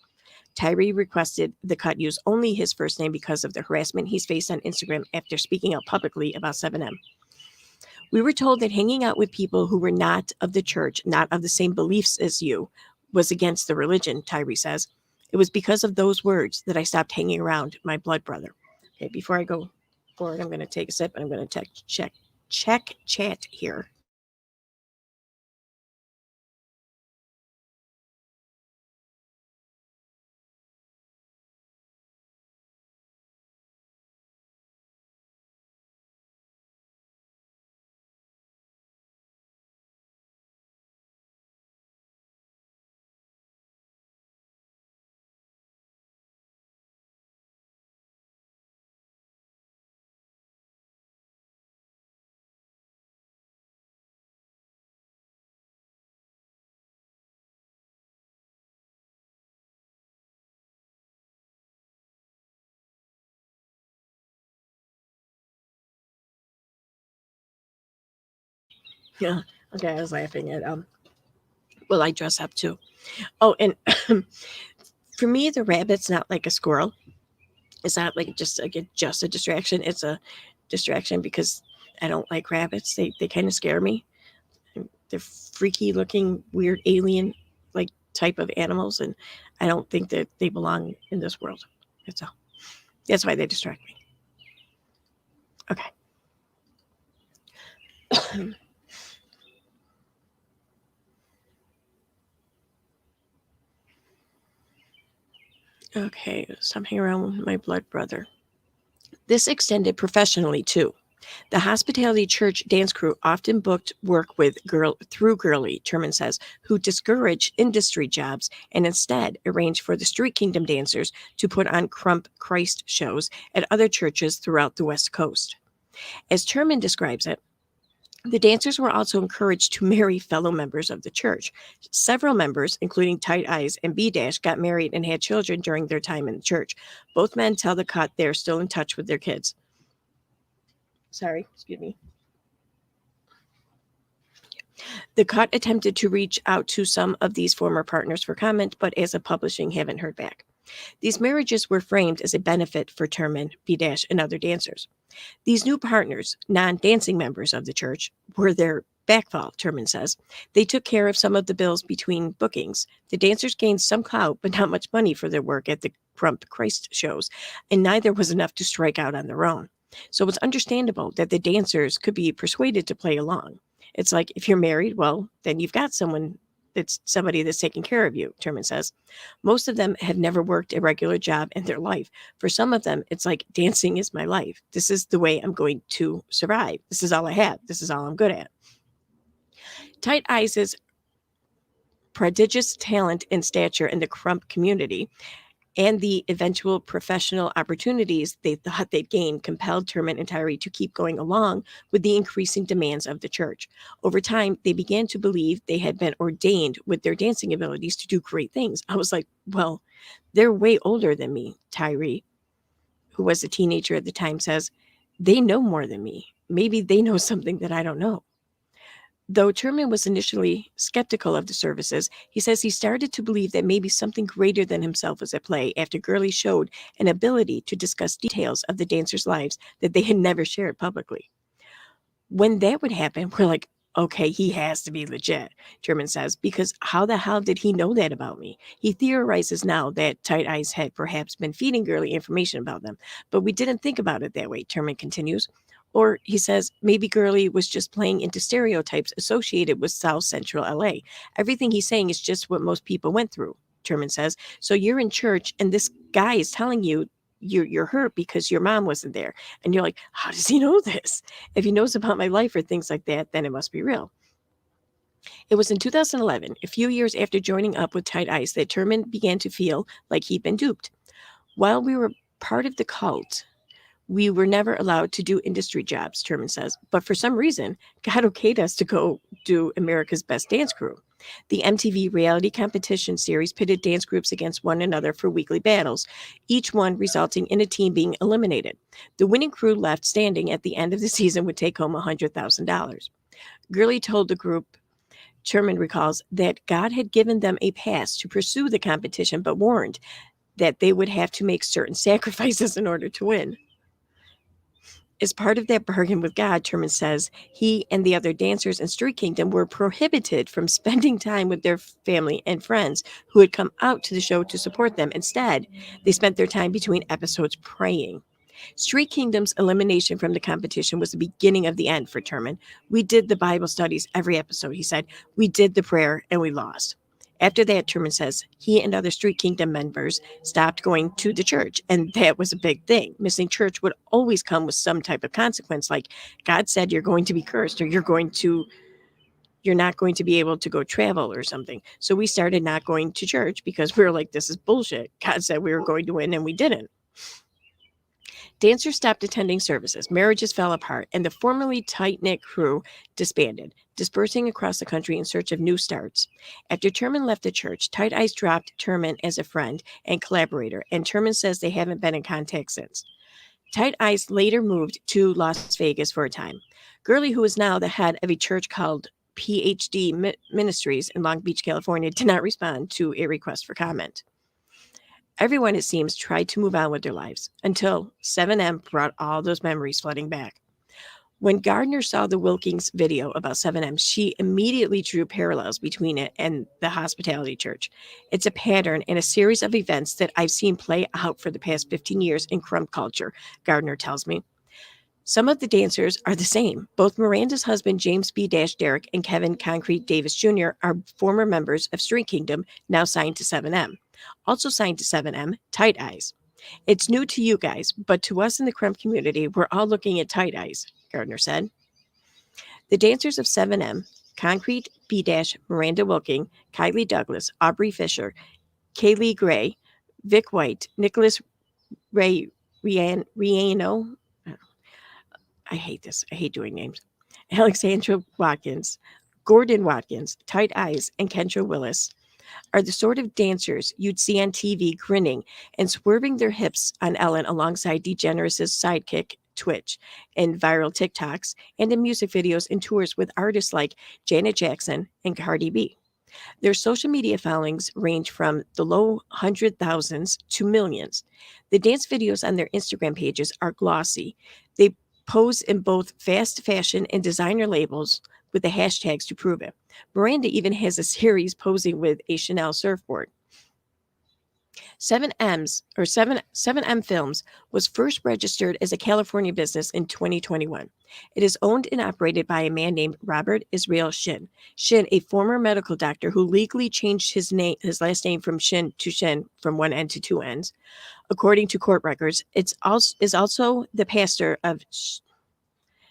Tyree requested The Cut use only his first name because of the harassment he's faced on Instagram after speaking out publicly about 7M. We were told that hanging out with people who were not of the church, not of the same beliefs as you, was against the religion, Tyree says. It was because of those words that I stopped hanging around my blood brother. Okay, before I go forward, I'm going to take a sip and I'm going to check chat here. Yeah. Okay, I was laughing at well, I dress up too. Oh, and for me, the rabbit's not like a squirrel. It's not like just a distraction. It's a distraction because I don't like rabbits. They kind of scare me. They're freaky looking, weird alien like type of animals, and I don't think that they belong in this world. That's all. That's why they distract me. Okay. Okay, something around with my blood brother. This extended professionally too. The hospitality church dance crew often booked work with through girly, Terman says, who discouraged industry jobs and instead arranged for the Street Kingdom dancers to put on Crump Christ shows at other churches throughout the West Coast. As Terman describes it, the dancers were also encouraged to marry fellow members of the church. Several members, including Tight Eyes and B Dash, got married and had children during their time in the church. Both men tell the cut they're still in touch with their kids. Sorry, excuse me. The cut attempted to reach out to some of these former partners for comment, but as of publishing, haven't heard back. These marriages were framed as a benefit for Terman, B Dash, and other dancers. These new partners, non-dancing members of the church, were their backfall, Terman says. They took care of some of the bills between bookings. The dancers gained some clout, but not much money for their work at the Crump Christ shows, and neither was enough to strike out on their own. So it's understandable that the dancers could be persuaded to play along. It's like if you're married, well, then you've got somebody that's taking care of you, Terman says. Most of them have never worked a regular job in their life. For some of them, it's like dancing is my life. This is the way I'm going to survive. This is all I have. This is all I'm good at. Tight Eyes' prodigious talent and stature in the Crump community and the eventual professional opportunities they thought they'd gain compelled Terman and Tyree to keep going along with the increasing demands of the church. Over time, they began to believe they had been ordained with their dancing abilities to do great things. I was like, well, they're way older than me, Tyree, who was a teenager at the time, says. They know more than me. Maybe they know something that I don't know. Though Terman was initially skeptical of the services, he says he started to believe that maybe something greater than himself was at play after Gurley showed an ability to discuss details of the dancers' lives that they had never shared publicly. When that would happen, we're like, okay, he has to be legit, Terman says, because how the hell did he know that about me? He theorizes now that Tight Eyes had perhaps been feeding Gurley information about them, but we didn't think about it that way, Terman continues. Or he says maybe Gurley was just playing into stereotypes associated with South Central LA. Everything he's saying is just what most people went through, Terman says. So you're in church and this guy is telling you you're hurt because your mom wasn't there. And you're like, how does he know this? If he knows about my life or things like that, then it must be real. It was in 2011, a few years after joining up with Tight Ice, that Terman began to feel like he'd been duped. While we were part of the cult, we were never allowed to do industry jobs, Terman says, but for some reason, God okayed us to go do America's Best Dance Crew. The MTV reality competition series pitted dance groups against one another for weekly battles, each one resulting in a team being eliminated. The winning crew left standing at the end of the season would take home $100,000. Gurley told the group, Terman recalls, that God had given them a pass to pursue the competition, but warned that they would have to make certain sacrifices in order to win. As part of that bargain with God, Terman says, he and the other dancers in Street Kingdom were prohibited from spending time with their family and friends who had come out to the show to support them. Instead, they spent their time between episodes praying. Street Kingdom's elimination from the competition was the beginning of the end for Terman. We did the Bible studies every episode, he said. We did the prayer and we lost. After that, Terman says, he and other Street Kingdom members stopped going to the church, and that was a big thing. Missing church would always come with some type of consequence, like God said you're going to be cursed, or you're not going to be able to go travel or something. So we started not going to church because we were like, this is bullshit. God said we were going to win and we didn't. Dancers stopped attending services, marriages fell apart, and the formerly tight-knit crew disbanded, dispersing across the country in search of new starts. After Terman left the church, Tight Eyes dropped Terman as a friend and collaborator, and Terman says they haven't been in contact since. Tight Eyes later moved to Las Vegas for a time. Gurley, who is now the head of a church called PhD Ministries in Long Beach, California, did not respond to a request for comment. Everyone, it seems, tried to move on with their lives until 7M brought all those memories flooding back. When Gardner saw the Wilkins video about 7M, she immediately drew parallels between it and the hospitality church. It's a pattern and a series of events that I've seen play out for the past 15 years in crump culture, Gardner tells me. Some of the dancers are the same. Both Miranda's husband, James B. Derrick, and Kevin Concrete Davis Jr. are former members of Street Kingdom, now signed to 7M. Also signed to 7M, Tight Eyes. It's new to you guys, but to us in the crump community, we're all looking at Tight Eyes, Gardner said. The dancers of 7M, Concrete, B. Miranda Wilking, Kylie Douglas, Aubrey Fisher, Kaylee Gray, Vic White, Nicholas Riano, I hate this. I hate doing names. Alexandra Watkins, Gordon Watkins, Tight Eyes, and Kendra Willis are the sort of dancers you'd see on TV grinning and swerving their hips on Ellen alongside DeGeneres' sidekick, Twitch, in viral TikToks and in music videos and tours with artists like Janet Jackson and Cardi B. Their social media followings range from the low 100,000s to millions. The dance videos on their Instagram pages are glossy. They pose in both fast fashion and designer labels with the hashtags to prove it. Miranda even has a series posing with a Chanel surfboard. 7M Films was first registered as a California business in 2021. It is owned and operated by a man named Robert Israel Shin. Shin, a former medical doctor who legally changed his last name from Shin to Shin from one end to two ends. According to court records, is also the pastor of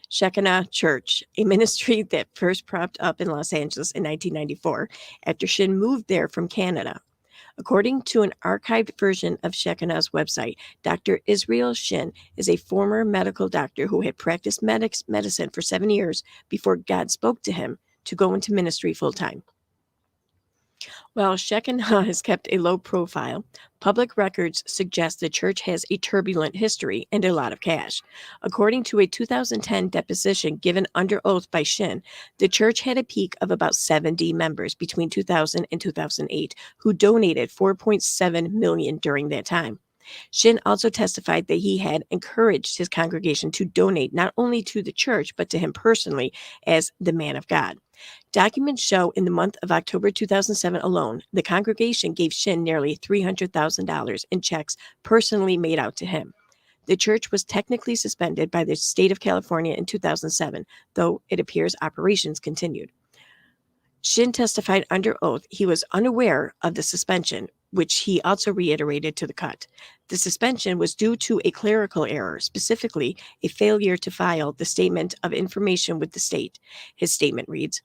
Shekinah Church, a ministry that first propped up in Los Angeles in 1994 after Shin moved there from Canada. According to an archived version of Shekinah's website, Dr. Israel Shin is a former medical doctor who had practiced medicine for 7 years before God spoke to him to go into ministry full-time. While Shekinah has kept a low profile, public records suggest the church has a turbulent history and a lot of cash. According to a 2010 deposition given under oath by Shin, the church had a peak of about 70 members between 2000 and 2008 who donated $4.7 million during that time. Shin also testified that he had encouraged his congregation to donate not only to the church, but to him personally as the man of God. Documents show in the month of October 2007 alone, the congregation gave Shin nearly $300,000 in checks personally made out to him. The church was technically suspended by the state of California in 2007, though it appears operations continued. Shin testified under oath he was unaware of the suspension, which he also reiterated to the cut. The suspension was due to a clerical error, specifically a failure to file the statement of information with the state. His statement reads,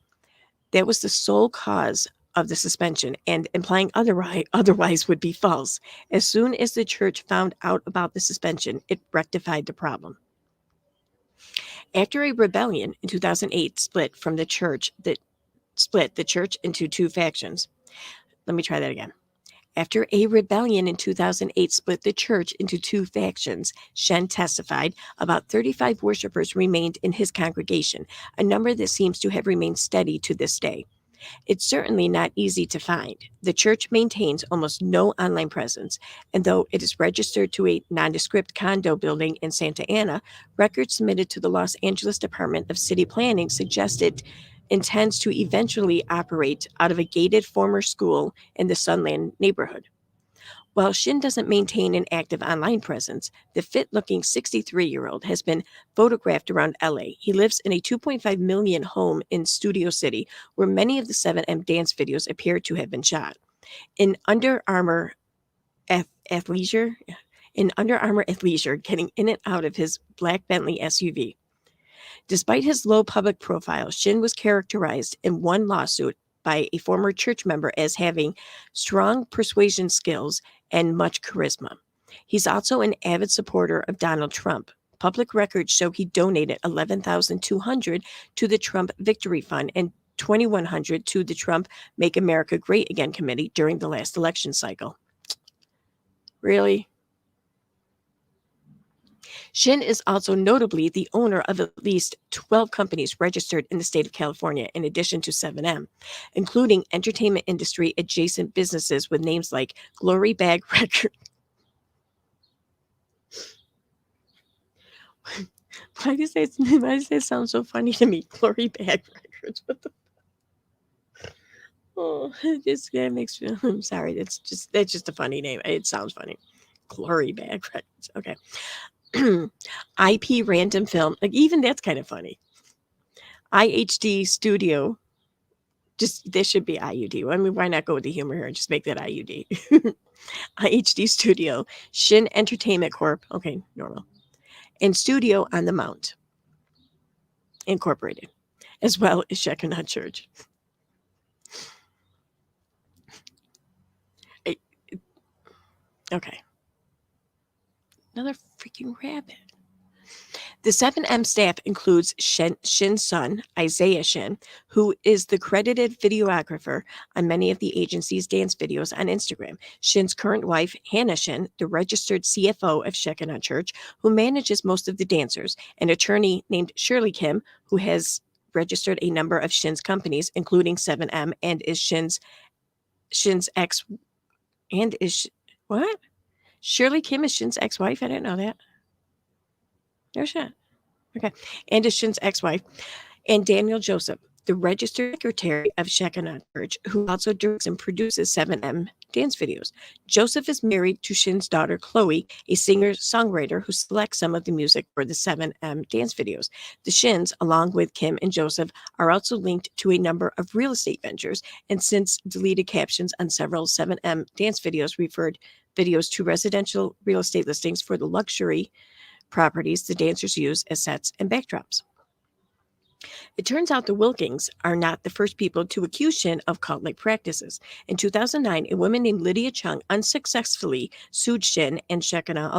"That was the sole cause of the suspension, and implying otherwise would be false. As soon as the church found out about the suspension, it rectified the problem." After a rebellion in 2008 split the church into two factions. Let me try that again. After a rebellion in 2008 split the church into two factions, Shen testified about 35 worshipers remained in his congregation, a number that seems to have remained steady to this day. It's certainly not easy to find. The church maintains almost no online presence, and though it is registered to a nondescript condo building in Santa Ana, records submitted to the Los Angeles Department of City Planning suggest it intends to eventually operate out of a gated former school in the Sunland neighborhood. While Shin doesn't maintain an active online presence, the fit-looking 63-year-old has been photographed around LA. He lives in a $2.5 million home in Studio City, where many of the 7M dance videos appear to have been shot. In Under Armour athleisure, getting in and out of his black Bentley SUV. Despite his low public profile, Shin was characterized in one lawsuit by a former church member as having strong persuasion skills and much charisma. He's also an avid supporter of Donald Trump. Public records show he donated $11,200 to the Trump Victory Fund and $2,100 to the Trump Make America Great Again committee during the last election cycle. Really? Shin is also notably the owner of at least 12 companies registered in the state of California, in addition to 7M, including entertainment industry adjacent businesses with names like Glory Bag Records. Why does that sound so funny to me? Glory Bag Records. What the? Oh, that makes me. I'm sorry. That's just a funny name. It sounds funny. Glory Bag Records. Okay. IP Random Film. Like even that's kind of funny. IHD Studio. Just this should be IUD. I mean, why not go with the humor here and just make that IUD? IHD Studio, Shin Entertainment Corp. Okay, normal. And Studio on the Mount Incorporated, as well as Shekinah Church. Okay. Another freaking rabbit. The 7M staff includes Shin's son, Isaiah Shin, who is the credited videographer on many of the agency's dance videos on Instagram. Shin's current wife, Hannah Shin, the registered CFO of Shekinah Church, who manages most of the dancers, an attorney named Shirley Kim, who has registered a number of Shin's companies, including 7M, and is Shin's ex. And is what? Shirley Kim is Shin's ex-wife? I didn't know that. No shit. Okay. And is Shin's ex-wife. And Daniel Joseph, the registered secretary of Shekinah Church, who also directs and produces 7M dance videos. Joseph is married to Shin's daughter, Chloe, a singer-songwriter who selects some of the music for the 7M dance videos. The Shins, along with Kim and Joseph, are also linked to a number of real estate ventures, and since deleted captions on several 7M dance videos referred videos to residential real estate listings for the luxury properties the dancers use as sets and backdrops. It turns out the Wilkings are not the first people to accuse Shin of cult-like practices. In 2009, a woman named Lydia Chung unsuccessfully sued Shin and Shekinah,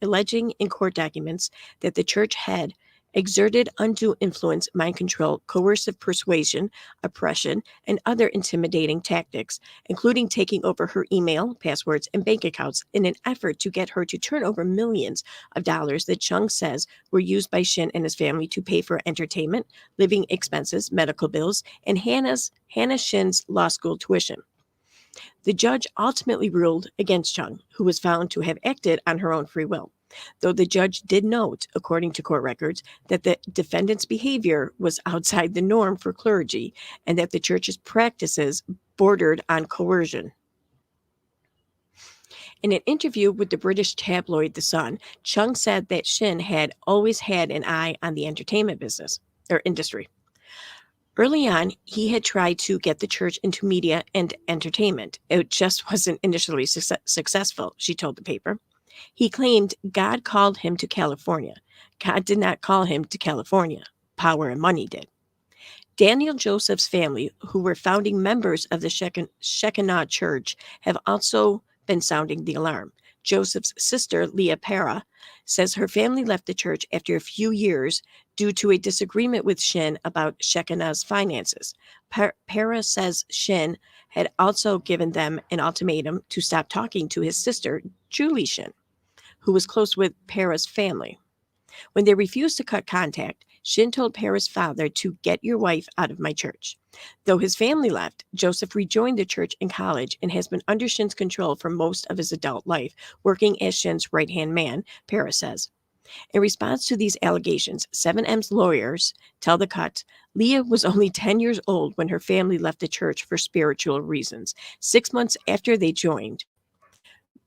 alleging in court documents that the church had exerted undue influence, mind control, coercive persuasion, oppression, and other intimidating tactics, including taking over her email, passwords, and bank accounts in an effort to get her to turn over millions of dollars that Chung says were used by Shin and his family to pay for entertainment, living expenses, medical bills, and Hannah Shin's law school tuition. The judge ultimately ruled against Chung, who was found to have acted on her own free will, though the judge did note, according to court records, that the defendant's behavior was outside the norm for clergy and that the church's practices bordered on coercion. In an interview with the British tabloid The Sun, Chung said that Shin had always had an eye on the entertainment business or industry. Early on, he had tried to get the church into media and entertainment. It just wasn't initially successful, she told the paper. He claimed God called him to California. God did not call him to California. Power and money did. Daniel Joseph's family, who were founding members of the Shekinah Church, have also been sounding the alarm. Joseph's sister, Leah Para, says her family left the church after a few years due to a disagreement with Shin about Shekinah's finances. Para says Shin had also given them an ultimatum to stop talking to his sister, Julie Shin, who was close with Para's family. When they refused to cut contact, Shin told Para's father to get your wife out of my church. Though his family left, Joseph rejoined the church in college and has been under Shin's control for most of his adult life, working as Shin's right-hand man, Para says. In response to these allegations, 7M's lawyers tell The Cut, Leah was only 10 years old when her family left the church for spiritual reasons. 6 months after they joined,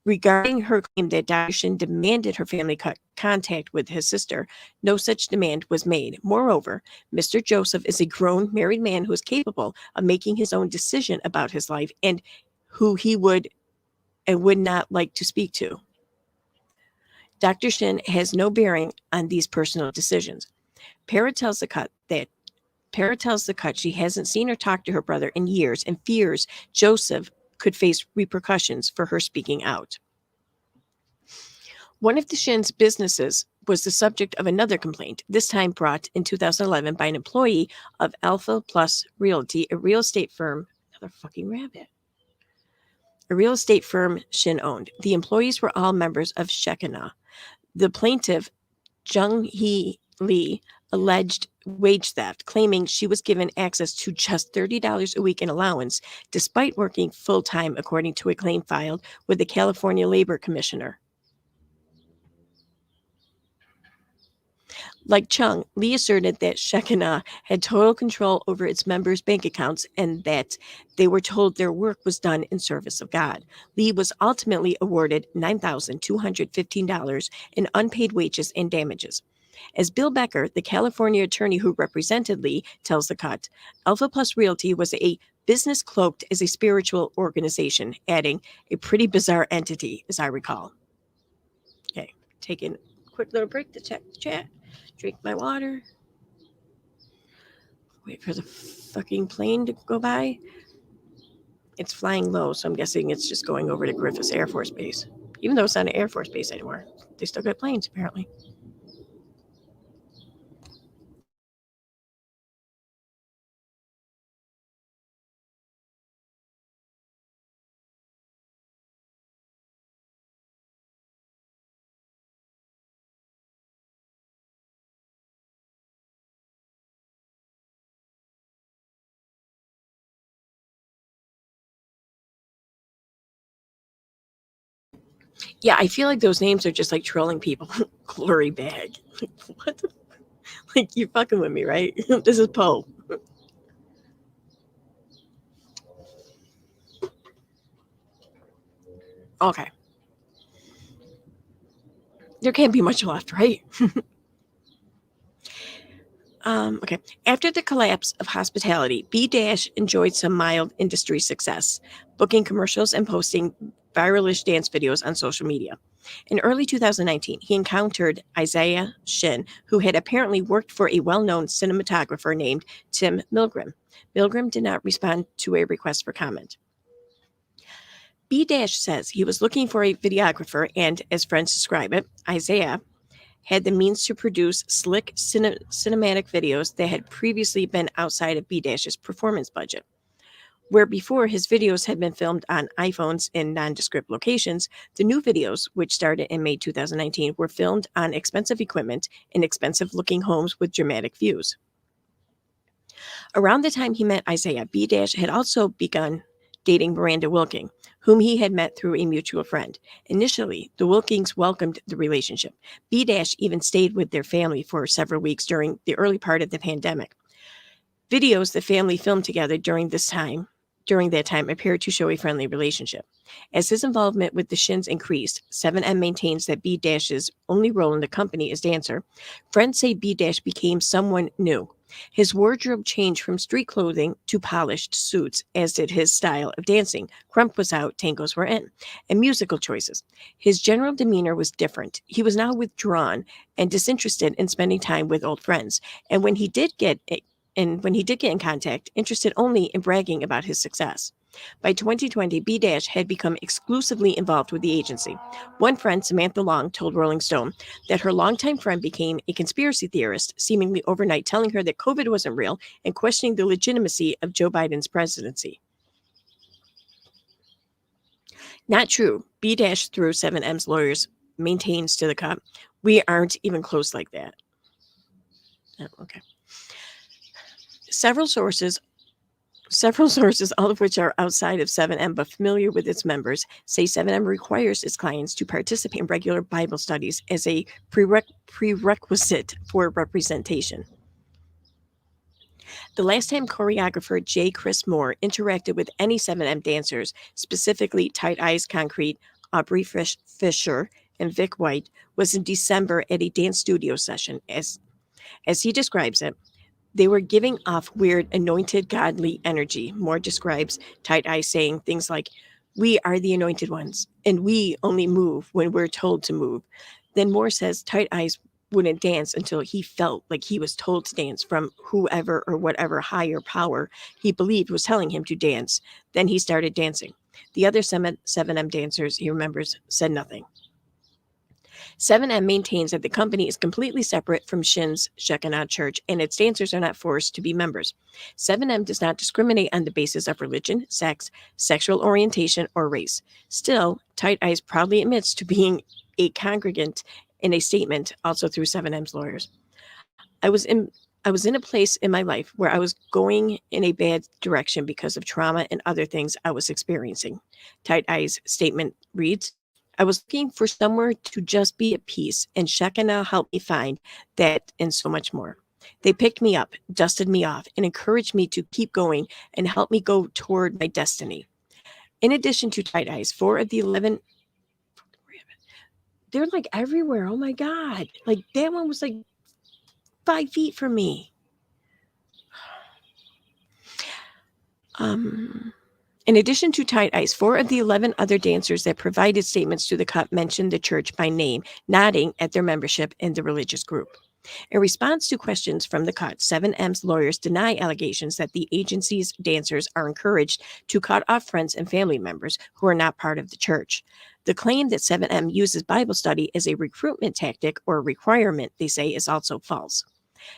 regarding her claim that Dr. Shin demanded her family cut contact with his sister, no such demand was made. Moreover, Mr. Joseph is a grown married man who is capable of making his own decision about his life and who he would and would not like to speak to. Dr. Shin has no bearing on these personal decisions. Para tells the Cut she hasn't seen or talked to her brother in years and fears Joseph could face repercussions for her speaking out. One of the Shin's businesses was the subject of another complaint, this time brought in 2011 by an employee of Alpha Plus Realty, a real estate firm. Another fucking rabbit. A real estate firm Shin owned. The employees were all members of Shekinah. The plaintiff, Jung Hee Lee alleged wage theft, claiming she was given access to just $30 a week in allowance, despite working full-time, according to a claim filed with the California Labor Commissioner. Like Chung, Lee asserted that Shekinah had total control over its members' bank accounts and that they were told their work was done in service of God. Lee was ultimately awarded $9,215 in unpaid wages and damages. As Bill Becker, the California attorney who represented Lee, tells the Cut, Alpha Plus Realty was a business cloaked as a spiritual organization, adding, a pretty bizarre entity, as I recall. Okay, taking a quick little break to check the chat. Drink my water. Wait for the fucking plane to go by. It's flying low, so I'm guessing it's just going over to Griffiths Air Force Base. Even though it's not an Air Force Base anymore. They still got planes, apparently. Yeah, I feel like those names are just like trolling people. Glory bag. What the? Like, you're fucking with me, right? This is Poe. Okay. There can't be much left, right? Okay. After the collapse of hospitality, B Dash enjoyed some mild industry success, booking commercials and posting viralish dance videos on social media. In early 2019, he encountered Isaiah Shin, who had apparently worked for a well-known cinematographer named Tim Milgram. Milgram did not respond to a request for comment. B Dash says he was looking for a videographer, and as friends describe it, Isaiah had the means to produce slick cinematic videos that had previously been outside of B-Dash's performance budget. Where before his videos had been filmed on iPhones in nondescript locations, the new videos, which started in May 2019, were filmed on expensive equipment in expensive-looking homes with dramatic views. Around the time he met Isaiah, B-Dash had also begun dating Miranda Wilking, whom he had met through a mutual friend. Initially, the Wilkings welcomed the relationship. B-Dash even stayed with their family for several weeks during the early part of the pandemic. Videos the family filmed together during that time appeared to show a friendly relationship. As his involvement with the Shins increased, 7M maintains that B-Dash's only role in the company is dancer. Friends say B-Dash became someone new. His wardrobe changed from street clothing to polished suits, as did his style of dancing. Crump was out, tangos were in, and musical choices. His general demeanor was different. He was now withdrawn and disinterested in spending time with old friends. And when he did get in contact, interested only in bragging about his success. By 2020, B-Dash had become exclusively involved with the agency. One friend, Samantha Long, told Rolling Stone that her longtime friend became a conspiracy theorist, seemingly overnight, telling her that COVID wasn't real and questioning the legitimacy of Joe Biden's presidency. Not true. B-Dash, through 7M's lawyers, maintains to the Cut, we aren't even close like that. Oh, okay. Several sources, all of which are outside of 7M but familiar with its members, say 7M requires its clients to participate in regular Bible studies as a prerequisite for representation. The last time choreographer J. Chris Moore interacted with any 7M dancers, specifically Tight Eyes Concrete, Aubrey Fisher, and Vic White, was in December at a dance studio session. As he describes it, they were giving off weird, anointed, godly energy. Moore describes Tight Eyes saying things like, we are the anointed ones, and we only move when we're told to move. Then Moore says Tight Eyes wouldn't dance until he felt like he was told to dance from whoever or whatever higher power he believed was telling him to dance. Then he started dancing. The other 7M dancers, he remembers, said nothing. 7M maintains that the company is completely separate from Shin's Shekinah Church, and its dancers are not forced to be members. 7M does not discriminate on the basis of religion, sex, sexual orientation, or race. Still, Tight Eyes proudly admits to being a congregant in a statement, also through 7M's lawyers. I was in a place in my life where I was going in a bad direction because of trauma and other things I was experiencing. Tight Eye's statement reads, I was looking for somewhere to just be at peace, and Shekinah helped me find that and so much more. They picked me up, dusted me off, and encouraged me to keep going and helped me go toward my destiny. In addition to Tight Eyes, 4 of the 11, they're like everywhere. Oh my God. Like that one was like 5 feet from me. In addition to Tight Ice, 4 of the 11 other dancers that provided statements to the cut mentioned the church by name, nodding at their membership in the religious group. In response to questions from the cut, 7M's lawyers deny allegations that the agency's dancers are encouraged to cut off friends and family members who are not part of the church. The claim that 7M uses Bible study as a recruitment tactic or requirement, they say, is also false.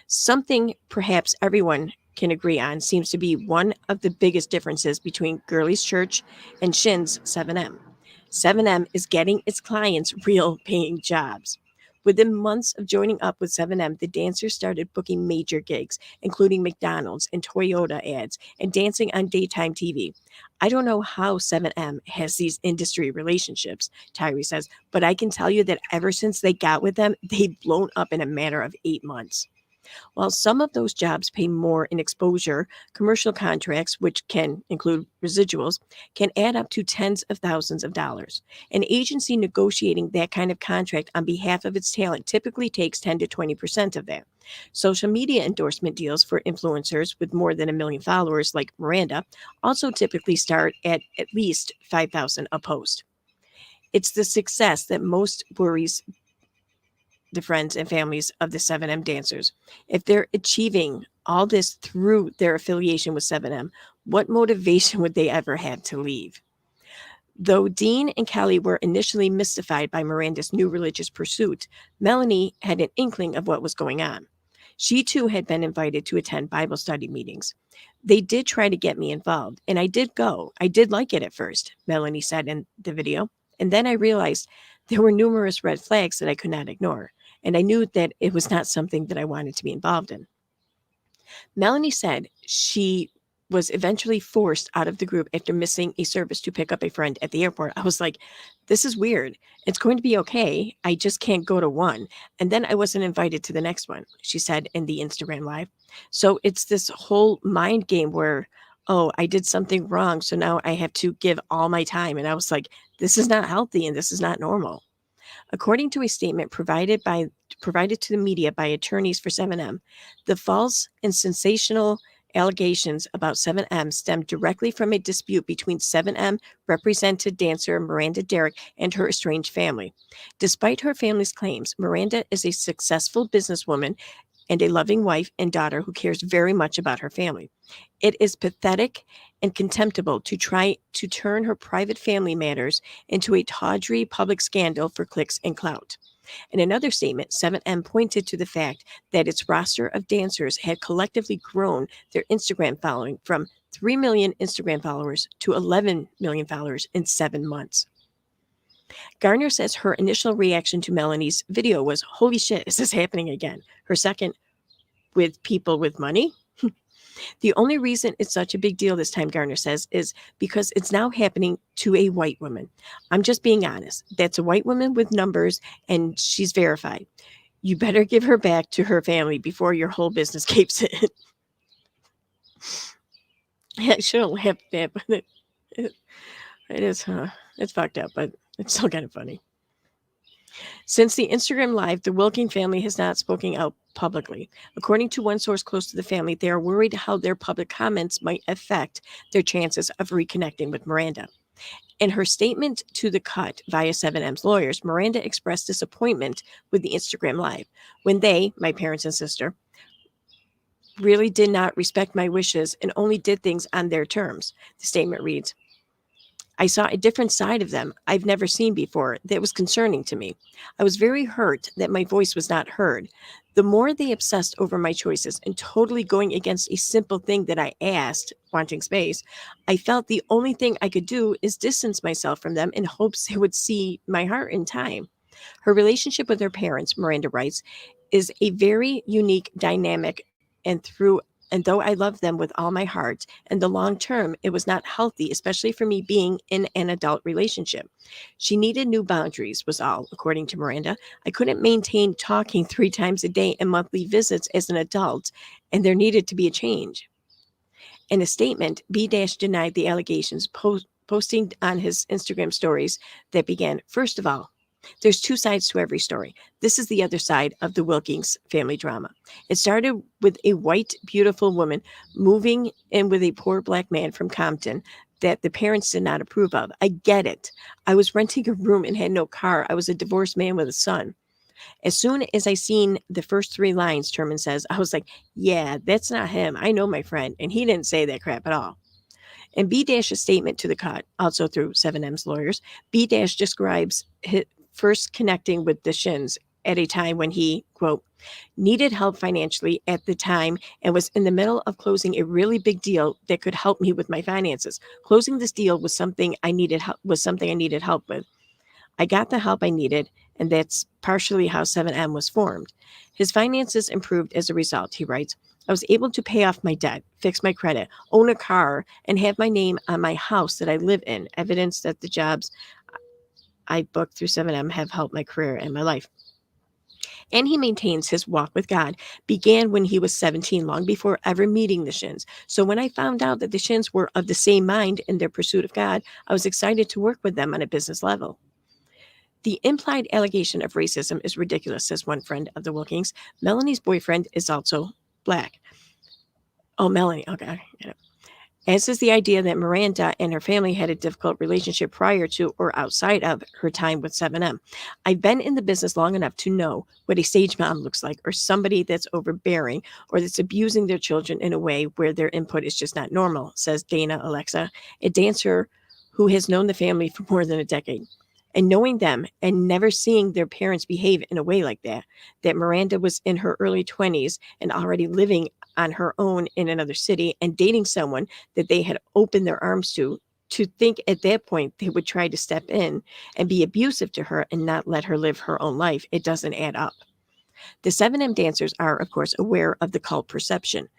Something perhaps everyone can agree on seems to be one of the biggest differences between Gurley's Church and Shin's 7M. 7M is getting its clients real paying jobs. Within months of joining up with 7M, the dancers started booking major gigs, including McDonald's and Toyota ads, and dancing on daytime TV. I don't know how 7M has these industry relationships, Tyree says, but I can tell you that ever since they got with them, they've blown up in a matter of 8 months. While some of those jobs pay more in exposure, commercial contracts, which can include residuals, can add up to tens of thousands of dollars. An agency negotiating that kind of contract on behalf of its talent typically takes 10 to 20% of that. Social media endorsement deals for influencers with more than 1 million followers, like Miranda, also typically start at least $5,000 a post. It's the success that most worries the friends and families of the 7M dancers. If they're achieving all this through their affiliation with 7M, what motivation would they ever have to leave? Though Dean and Kelly were initially mystified by Miranda's new religious pursuit, Melanie had an inkling of what was going on. She too had been invited to attend Bible study meetings. They did try to get me involved, and I did go. I did like it at first, Melanie said in the video. And then I realized there were numerous red flags that I could not ignore, and I knew that it was not something that I wanted to be involved in. Melanie said she was eventually forced out of the group after missing a service to pick up a friend at the airport. I was like, this is weird. It's going to be okay. I just can't go to one. And then I wasn't invited to the next one, she said in the Instagram live. So it's this whole mind game where, oh, I did something wrong, so now I have to give all my time. And I was like, this is not healthy and this is not normal. According to a statement provided to the media by attorneys for 7M, the false and sensational allegations about 7M stemmed directly from a dispute between 7M represented dancer Miranda Derrick and her estranged family. Despite her family's claims, Miranda is a successful businesswoman and a loving wife and daughter who cares very much about her family. It is pathetic and contemptible to try to turn her private family matters into a tawdry public scandal for clicks and clout. In another statement, 7M pointed to the fact that its roster of dancers had collectively grown their Instagram following from 3 million Instagram followers to 11 million followers in 7 months. Garner says her initial reaction to Melanie's video was, holy shit, is this happening again? Her second, with people with money? The only reason it's such a big deal this time, Garner says, is because it's now happening to a white woman. I'm just being honest. That's a white woman with numbers, and she's verified. You better give her back to her family before your whole business capes in. I shouldn't laugh at that, but it is, it's fucked up, but it's still kind of funny. Since the Instagram Live, the Wilking family has not spoken out publicly. According to one source close to the family, they are worried how their public comments might affect their chances of reconnecting with Miranda. In her statement to the cut via 7M's lawyers, Miranda expressed disappointment with the Instagram Live when they, my parents and sister, really did not respect my wishes and only did things on their terms. The statement reads, I saw a different side of them I've never seen before that was concerning to me. I was very hurt that my voice was not heard. The more they obsessed over my choices and totally going against a simple thing that I asked, wanting space, I felt the only thing I could do is distance myself from them in hopes they would see my heart in time. Her relationship with her parents, Miranda writes, is a very unique dynamic, and though I love them with all my heart, in the long term, it was not healthy, especially for me being in an adult relationship. She needed new boundaries, was all, according to Miranda. I couldn't maintain talking 3 times a day and monthly visits as an adult, and there needed to be a change. In a statement, B Dash denied the allegations, posting on his Instagram stories that began, "First of all, there's two sides to every story. This is the other side of the Wilkins family drama. It started with a white, beautiful woman moving in with a poor black man from Compton that the parents did not approve of. I get it. I was renting a room and had no car. I was a divorced man with a son. As soon as I seen the first 3 lines," Terman says, "I was like, yeah, that's not him. I know my friend, and he didn't say that crap at all." In B Dash's statement to the cut, also through 7M's lawyers, B Dash describes his first connecting with the Shins at a time when he, quote, needed help financially at the time and was in the middle of closing a really big deal that could help me with my finances. Closing this deal was something I needed help with. I got the help I needed, and that's partially how 7M was formed. His finances improved as a result, he writes. I was able to pay off my debt, fix my credit, own a car, and have my name on my house that I live in, evidence that the jobs I booked through 7M have helped my career and my life. And he maintains his walk with God began when he was 17, long before ever meeting the Shins. So when I found out that the Shins were of the same mind in their pursuit of God, I was excited to work with them on a business level. The implied allegation of racism is ridiculous, says one friend of the Wilkins. Melanie's boyfriend is also black. Oh, Melanie. Okay. I get it. As is the idea that Miranda and her family had a difficult relationship prior to or outside of her time with 7M. I've been in the business long enough to know what a stage mom looks like, or somebody that's overbearing or that's abusing their children in a way where their input is just not normal, says Dana Alexa, a dancer who has known the family for more than a decade. And knowing them and never seeing their parents behave in a way like that Miranda was in her early 20s and already living on her own in another city and dating someone that they had opened their arms to think at that point they would try to step in and be abusive to her and not let her live her own life, it doesn't add up. The 7M dancers are, of course, aware of the cult perception.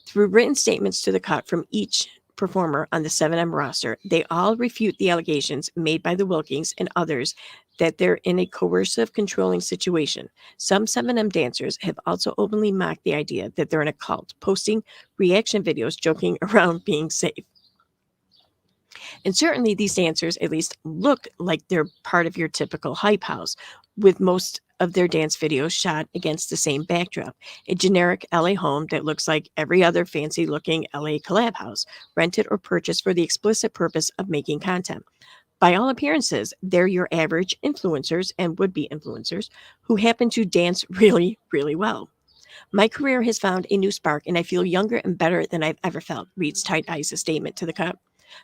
Through written statements to the cut from each performer on the 7M roster, they all refute the allegations made by the Wilkins and others that they're in a coercive, controlling situation. Some 7M dancers have also openly mocked the idea that they're in a cult, posting reaction videos joking around being safe. And certainly these dancers at least look like they're part of your typical hype house, with most of their dance videos shot against the same backdrop, a generic LA home that looks like every other fancy looking LA collab house, rented or purchased for the explicit purpose of making content. By all appearances, they're your average influencers and would-be influencers who happen to dance really, really well. My career has found a new spark and I feel younger and better than I've ever felt, reads Tight Eyes' statement to the cut.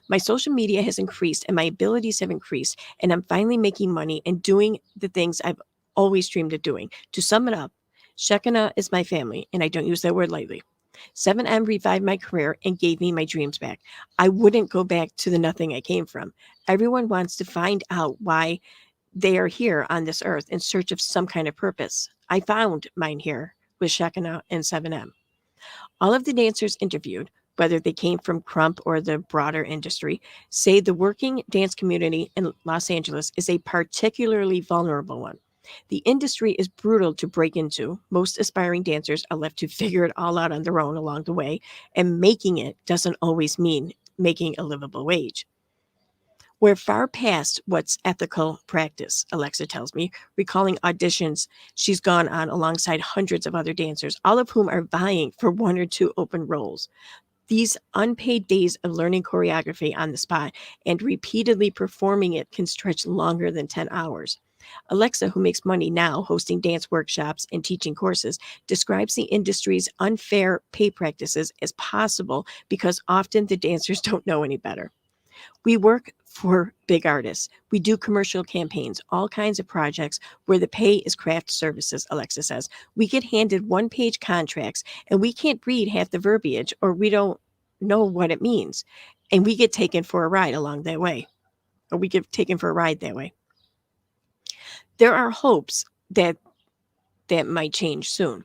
My social media has increased and my abilities have increased, and I'm finally making money and doing the things I've always dreamed of doing. To sum it up, Shekinah is my family, and I don't use that word lightly. 7M revived my career and gave me my dreams back. I wouldn't go back to the nothing I came from. Everyone wants to find out why they are here on this earth in search of some kind of purpose. I found mine here with Shekinah and 7M. All of the dancers interviewed, whether they came from Crump or the broader industry, say the working dance community in Los Angeles is a particularly vulnerable one. The industry is brutal to break into. Most aspiring dancers are left to figure it all out on their own along the way, and making it doesn't always mean making a livable wage. We're far past what's ethical practice, Alexa tells me, recalling auditions she's gone on alongside hundreds of other dancers, all of whom are vying for 1 or 2 open roles. These unpaid days of learning choreography on the spot and repeatedly performing it can stretch longer than 10 hours. Alexa, who makes money now hosting dance workshops and teaching courses, describes the industry's unfair pay practices as possible because often the dancers don't know any better. We work for big artists. We do commercial campaigns, all kinds of projects where the pay is craft services, Alexa says. We get handed 1-page contracts and we can't read half the verbiage or we don't know what it means. And we get taken for a ride along that way, or we get taken for a ride that way. There are hopes that that might change soon.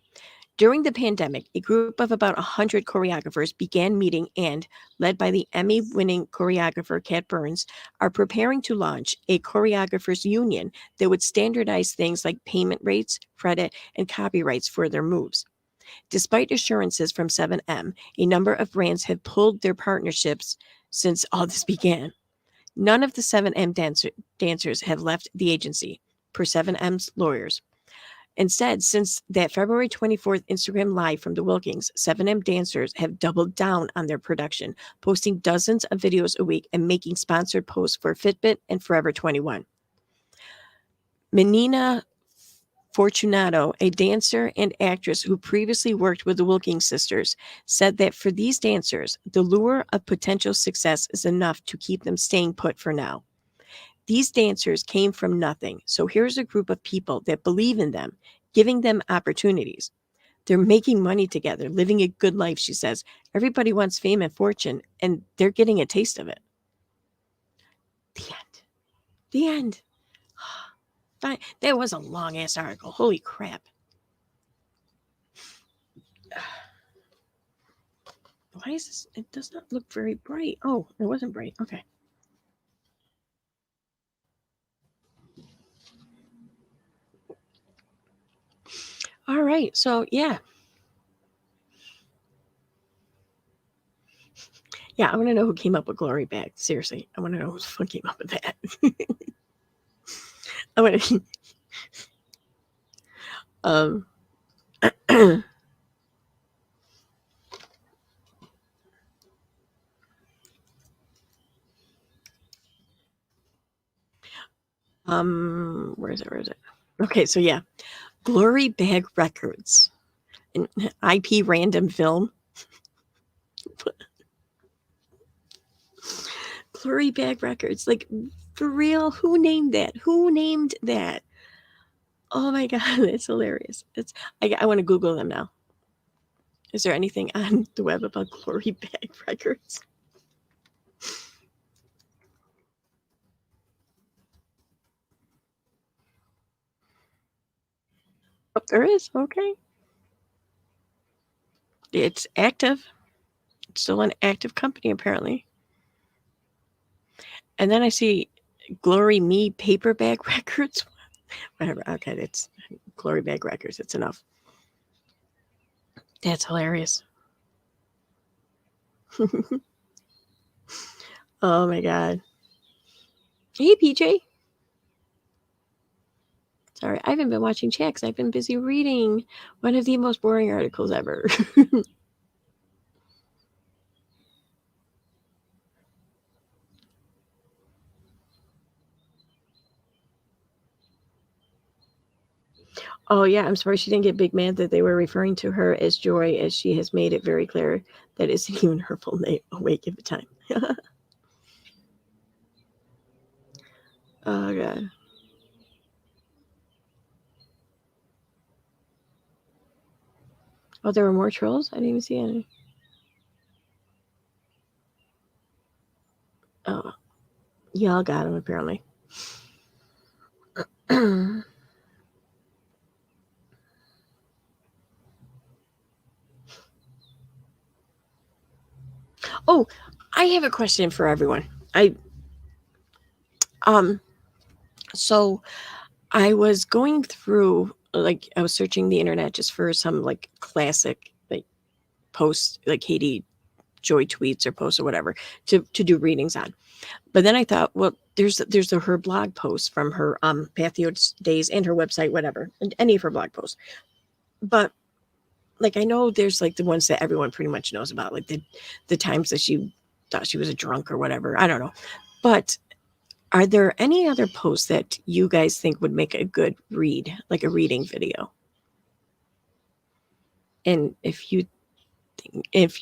During the pandemic, a group of about 100 choreographers began meeting and, led by the Emmy winning choreographer Kat Burns, are preparing to launch a choreographers union that would standardize things like payment rates, credit, and copyrights for their moves. Despite assurances from 7M, a number of brands have pulled their partnerships since all this began. None of the 7M dancers have left the agency, per 7M's lawyers. Instead, since that February 24th Instagram Live from the Wilkings, 7M dancers have doubled down on their production, posting dozens of videos a week and making sponsored posts for Fitbit and Forever 21. Menina Fortunato, a dancer and actress who previously worked with the Wilkings sisters, said that for these dancers, the lure of potential success is enough to keep them staying put for now. These dancers came from nothing, so here's a group of people that believe in them, giving them opportunities. They're making money together, living a good life, she says. Everybody wants fame and fortune, and they're getting a taste of it. The end. The end. Fine. That was a long ass article. Holy crap. Why is this? It does not look very bright. Oh, it wasn't bright. Okay. All right. So, yeah. Yeah, I want to know who came up with Glory Bag. Seriously. I want to know who the fuck came up with that. I want to. um, where is it? Where is it? Okay, so yeah. Glory Bag Records. An IP random film. Glory Bag Records. Like, for real? Who named that? Who named that? Oh my god, it's hilarious. I want to Google them now. Is there anything on the web about Glory Bag Records? Oh, there is. Okay. It's active. It's still an active company, apparently. And then I see Glory Me Paper Bag Records. Whatever. Okay, it's Glory Bag Records. It's enough. That's hilarious. Oh my god. Hey, PJ. Sorry, I haven't been watching chat because I've been busy reading one of the most boring articles ever. Oh yeah, I'm surprised she didn't get big mad that they were referring to her as Joy, as she has made it very clear that isn't even her full name. Awake at the time. Oh god. Oh, there were more trolls? I didn't even see any. Oh, y'all got them apparently. Oh, I have a question for everyone. Um so I was going through, like, I was searching the internet just for some like classic like posts, like Katie Joy tweets or posts or whatever to do readings on. But then I thought, well, there's her blog posts from her Pathio days and her website, whatever, and any of her blog posts. But like, I know there's like the ones that everyone pretty much knows about, like the times that she thought she was a drunk or whatever. I don't know. But are there any other posts that you guys think would make a good read, like a reading video? And if you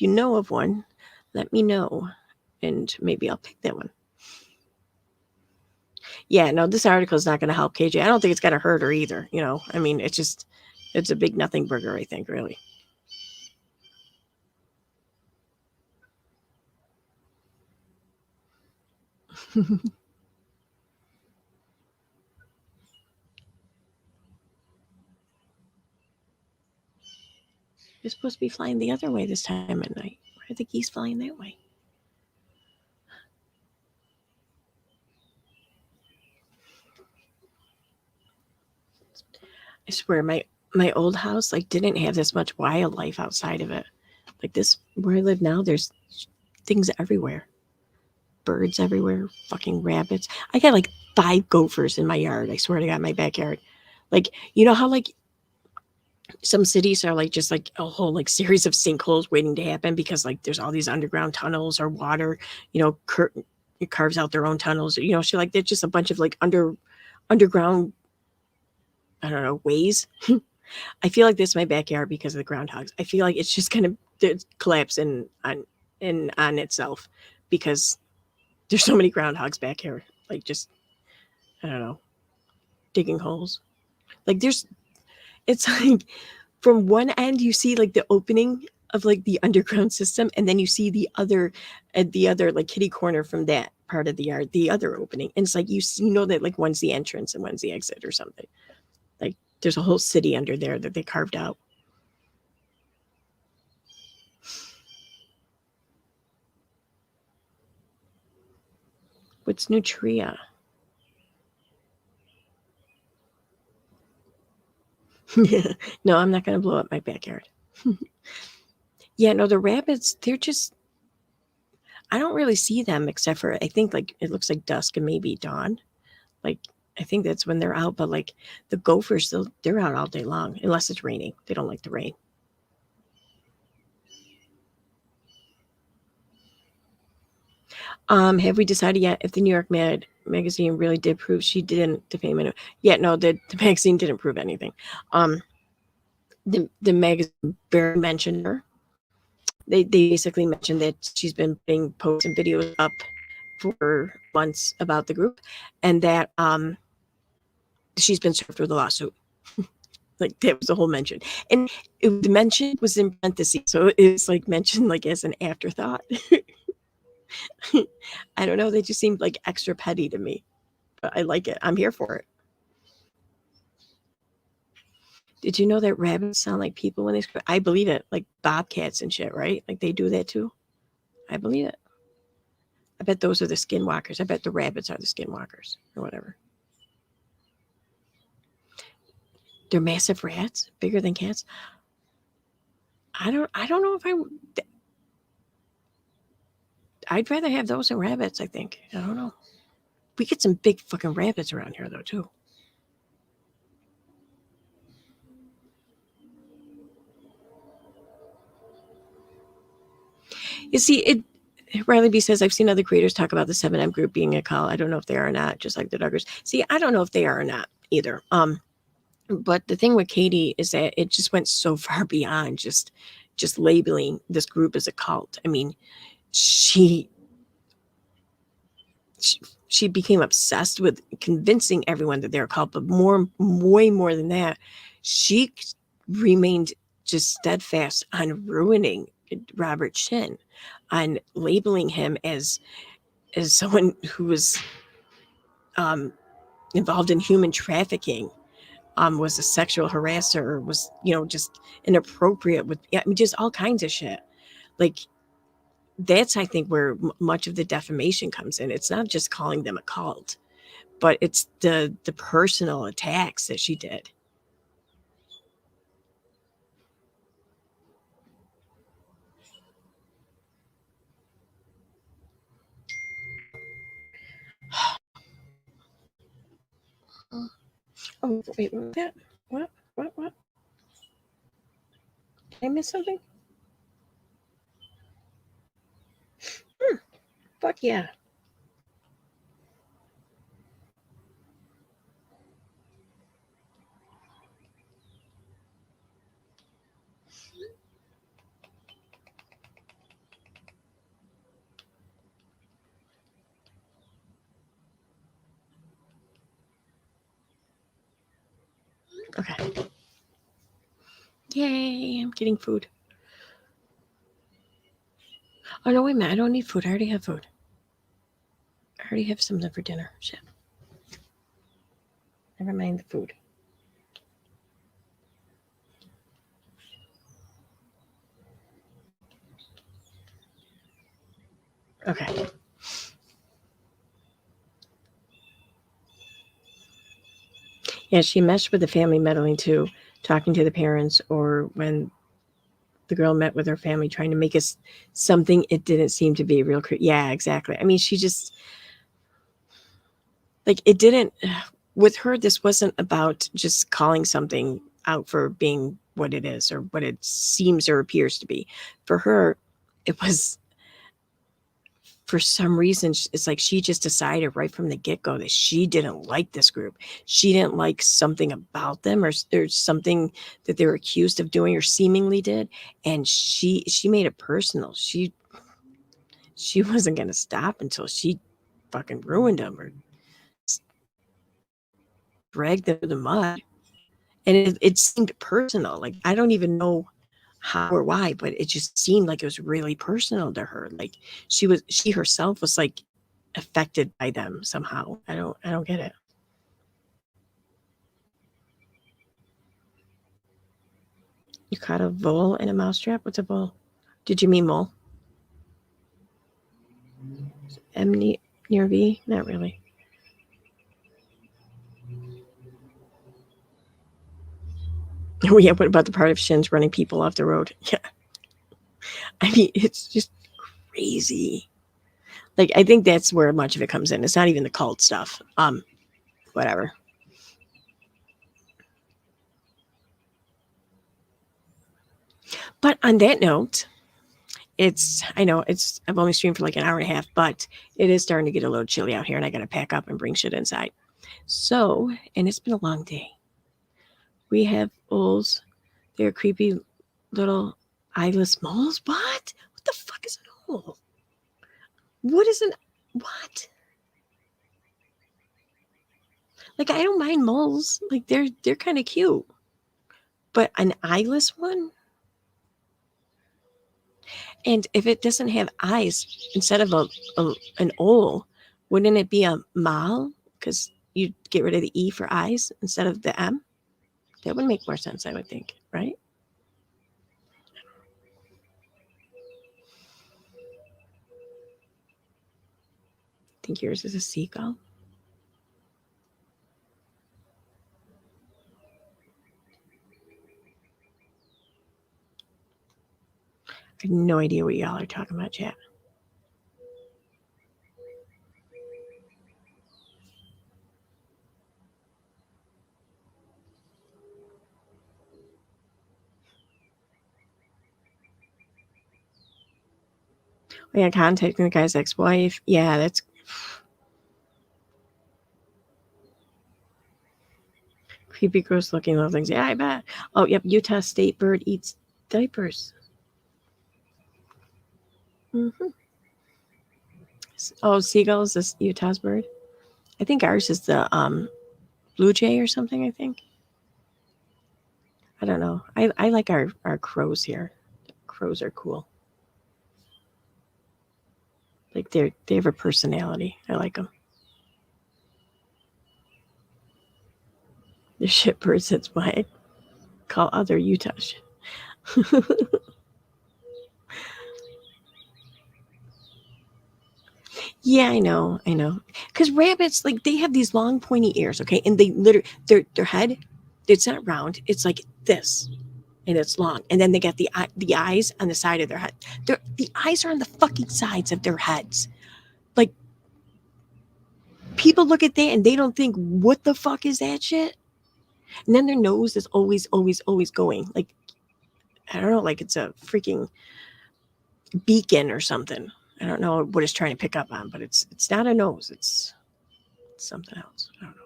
know of one, let me know, and maybe I'll pick that one. Yeah, no, this article is not going to help KJ. I don't think it's going to hurt her either. You know, I mean, it's a big nothing burger, I think, really. They're supposed to be flying the other way this time at night. Why are the geese flying that way? I swear, my old house like didn't have this much wildlife outside of it. Like this, where I live now, there's things everywhere, birds everywhere, fucking rabbits. I got like 5 gophers in my yard. I swear to God, my backyard. Like, you know how like some cities are like just like a whole like series of sinkholes waiting to happen because like there's all these underground tunnels or water, it carves out their own tunnels. She like there's just a bunch of like underground, I don't know, ways. I feel like this is my backyard because of the groundhogs. I feel like it's just gonna collapse on itself because there's so many groundhogs back here. Like just, I don't know, digging holes. Like it's like from one end you see like the opening of like the underground system, and then you see the other at the other like kitty corner from that part of the yard, the other opening, and it's like you know that like one's the entrance and one's the exit or something. Like there's a whole city under there that they carved out. What's nutria? No, I'm not going to blow up my backyard. Yeah, no, the rabbits, they're just, I don't really see them except for, I think like it looks like dusk and maybe dawn. Like, I think that's when they're out, but like the gophers, they're out all day long, unless it's raining. They don't like the rain. Have we decided yet if the New York magazine really did prove she didn't defame anyone? Yeah, no, the magazine didn't prove anything. The magazine barely mentioned her. They basically mentioned that she's been putting posts and videos up for months about the group, and that she's been served with a lawsuit. Like that was the whole mention, and the mention was in parentheses, so it's like mentioned like as an afterthought. I don't know. They just seemed like extra petty to me, but I like it. I'm here for it. Did you know that rabbits sound like people when they scream? I believe it. Like bobcats and shit, right? Like they do that too. I believe it. I bet those are the skinwalkers. I bet the rabbits are the skinwalkers or whatever. They're massive rats, bigger than cats. I don't know if I'd rather have those than rabbits, I think. I don't know. We get some big fucking rabbits around here though too. You see, Riley B says, I've seen other creators talk about the 7M group being a cult. I don't know if they are or not, just like the Duggars. See, I don't know if they are or not either. But the thing with Katie is that it just went so far beyond just labeling this group as a cult. I mean, she became obsessed with convincing everyone that they're a cult, but way more than that, she remained just steadfast on ruining Robert Shin, on labeling him as someone who was involved in human trafficking, was a sexual harasser, was just inappropriate with, I mean, just all kinds of shit. Like that's, I think, where much of the defamation comes in. It's not just calling them a cult, but it's the personal attacks that she did. Oh wait, what was that? What? Did I miss something? Fuck yeah. Okay. Yay, I'm getting food. Oh no, wait a minute. I don't need food. I already have food. I already have something for dinner. Shit. Never mind the food. Okay. Yeah, she meshed with the family meddling too, talking to the parents, or when the girl met with her family trying to make us something it didn't seem to be real. Yeah, exactly. I mean, she just like it didn't with her. This wasn't about just calling something out for being what it is or what it seems or appears to be. For her, it was for some reason, it's like she just decided right from the get-go that she didn't like this group. She didn't like something about them, or there's something that they were accused of doing or seemingly did, and she made it personal. She wasn't going to stop until she fucking ruined them or dragged them through the mud. And it seemed personal. Like, I don't even know how or why, but it just seemed like it was really personal to her. Like she herself was like affected by them somehow. I don't get it. You caught a vole in a mousetrap? What's a vole? Did you mean mole? M near V? Not really. Oh yeah, what about the part of Shins running people off the road? Yeah. I mean, it's just crazy. Like, I think that's where much of it comes in. It's not even the cult stuff. Whatever. But on that note, I know I've only streamed for like an hour and a half, but it is starting to get a little chilly out here and I gotta pack up and bring shit inside. So, and it's been a long day. We have owls. They're creepy little eyeless moles. What? What the fuck is an owl? What is an what? Like, I don't mind moles. Like, they're kind of cute. But an eyeless one? And if it doesn't have eyes, instead of an owl, wouldn't it be a mal? Because you'd get rid of the E for eyes instead of the M. That would make more sense, I would think, right? I think yours is a seagull. I have no idea what y'all are talking about, chat. Oh, yeah, contacting the guy's ex-wife. Yeah, that's creepy, gross looking little things. Yeah, I bet. Oh, yep. Utah state bird eats diapers. Mm-hmm. Oh, seagulls is Utah's bird. I think ours is the blue jay or something. I think. I don't know. I like our crows here. Crows are cool. Like they have a personality. I like them. They're shit birds. That's why I call other Utah shit. Yeah, I know. Because rabbits, like, they have these long pointy ears, okay, and they literally their head, it's not round. It's like this, and it's long, and then they got the eyes on the side of their head. The eyes are on the fucking sides of their heads. Like, people look at that and they don't think, what the fuck is that shit? And then their nose is always, always, always going. Like, I don't know, like it's a freaking beacon or something. I don't know what it's trying to pick up on, but it's not a nose. It's something else. I don't know.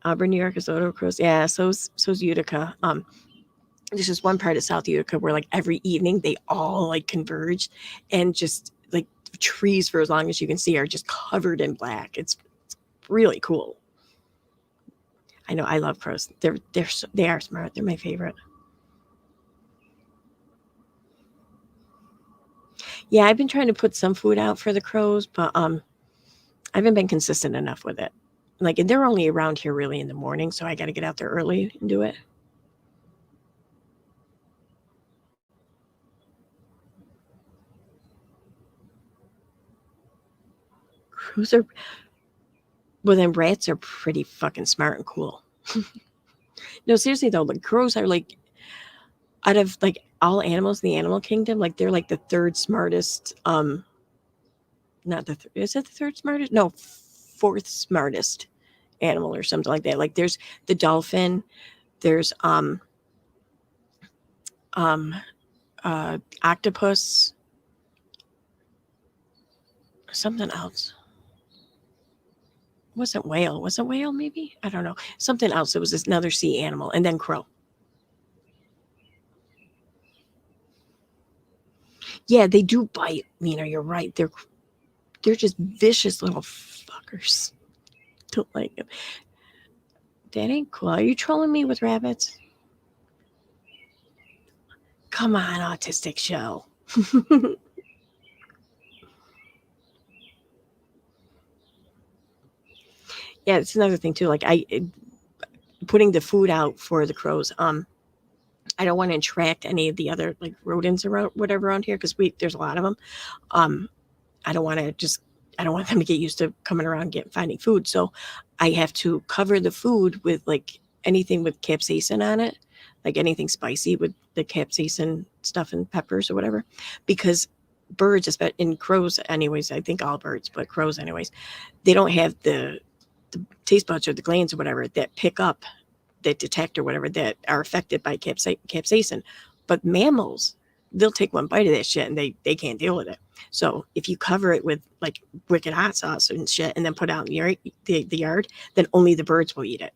Auburn, New York is autocross. Yeah, so's Utica. There's just one part of South Utica where like every evening they all like converge, and just like trees for as long as you can see are just covered in black. It's really cool. I know, I love crows. They are smart. They're my favorite. Yeah, I've been trying to put some food out for the crows, but I haven't been consistent enough with it. Like, and they're only around here really in the morning, so I got to get out there early and do it. Crows are, well, then rats are pretty fucking smart and cool. No, seriously though, like crows are like, out of like all animals in the animal kingdom, like they're like the third smartest. Not the is it the third smartest? No, fourth smartest animal or something like that. Like there's the dolphin, there's octopus, something else. Wasn't whale? Was it whale? Maybe, I don't know. Something else. It was another sea animal, and then crow. Yeah, they do bite. Lena, you're right. They're just vicious little fuckers. Don't like them. That ain't cool. Are you trolling me with rabbits? Come on, autistic show. Yeah, it's another thing too. Like putting the food out for the crows. I don't want to attract any of the other like rodents around whatever around here because there's a lot of them. Um, I don't want to just I don't want them to get used to coming around finding food. So I have to cover the food with like anything with capsaicin on it, like anything spicy with the capsaicin stuff and peppers or whatever, because birds, especially in crows, anyways. I think all birds, but crows, anyways, they don't have the taste buds or the glands or whatever that pick up, that detect or whatever that are affected by capsaicin. But mammals, they'll take one bite of that shit and they can't deal with it. So if you cover it with like wicked hot sauce and shit and then put out in the yard, then only the birds will eat it.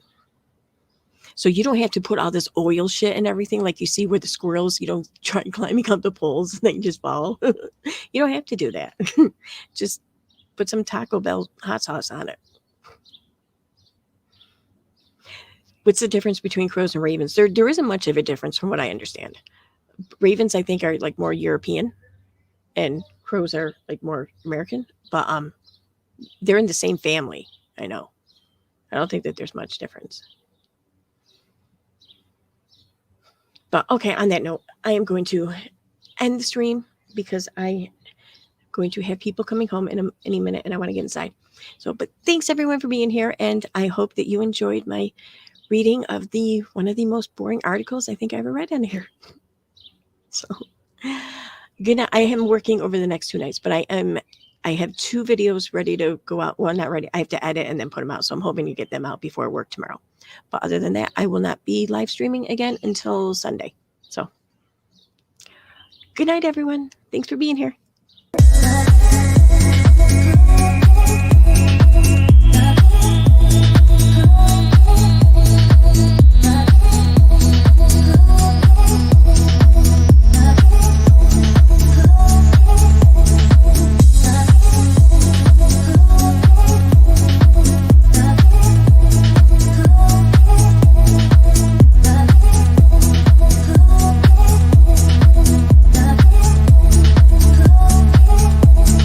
So you don't have to put all this oil shit and everything like you see with the squirrels. You don't try climbing up the poles and they just fall. You don't have to do that. Just put some Taco Bell hot sauce on it. What's the difference between crows and ravens? There isn't much of a difference from what I understand. Ravens, I think, are like more European, and crows are like more American. But they're in the same family. I know. I don't think that there's much difference. But okay, on that note, I am going to end the stream because I'm going to have people coming home in any minute, and I want to get inside. So, but thanks everyone for being here, and I hope that you enjoyed my reading of one of the most boring articles I think I ever read in here. So good night. I am working over the next 2 nights, but I have 2 videos ready to go out. Well, not ready. I have to edit and then put them out. So I'm hoping to get them out before work tomorrow. But other than that, I will not be live streaming again until Sunday. So good night, everyone. Thanks for being here.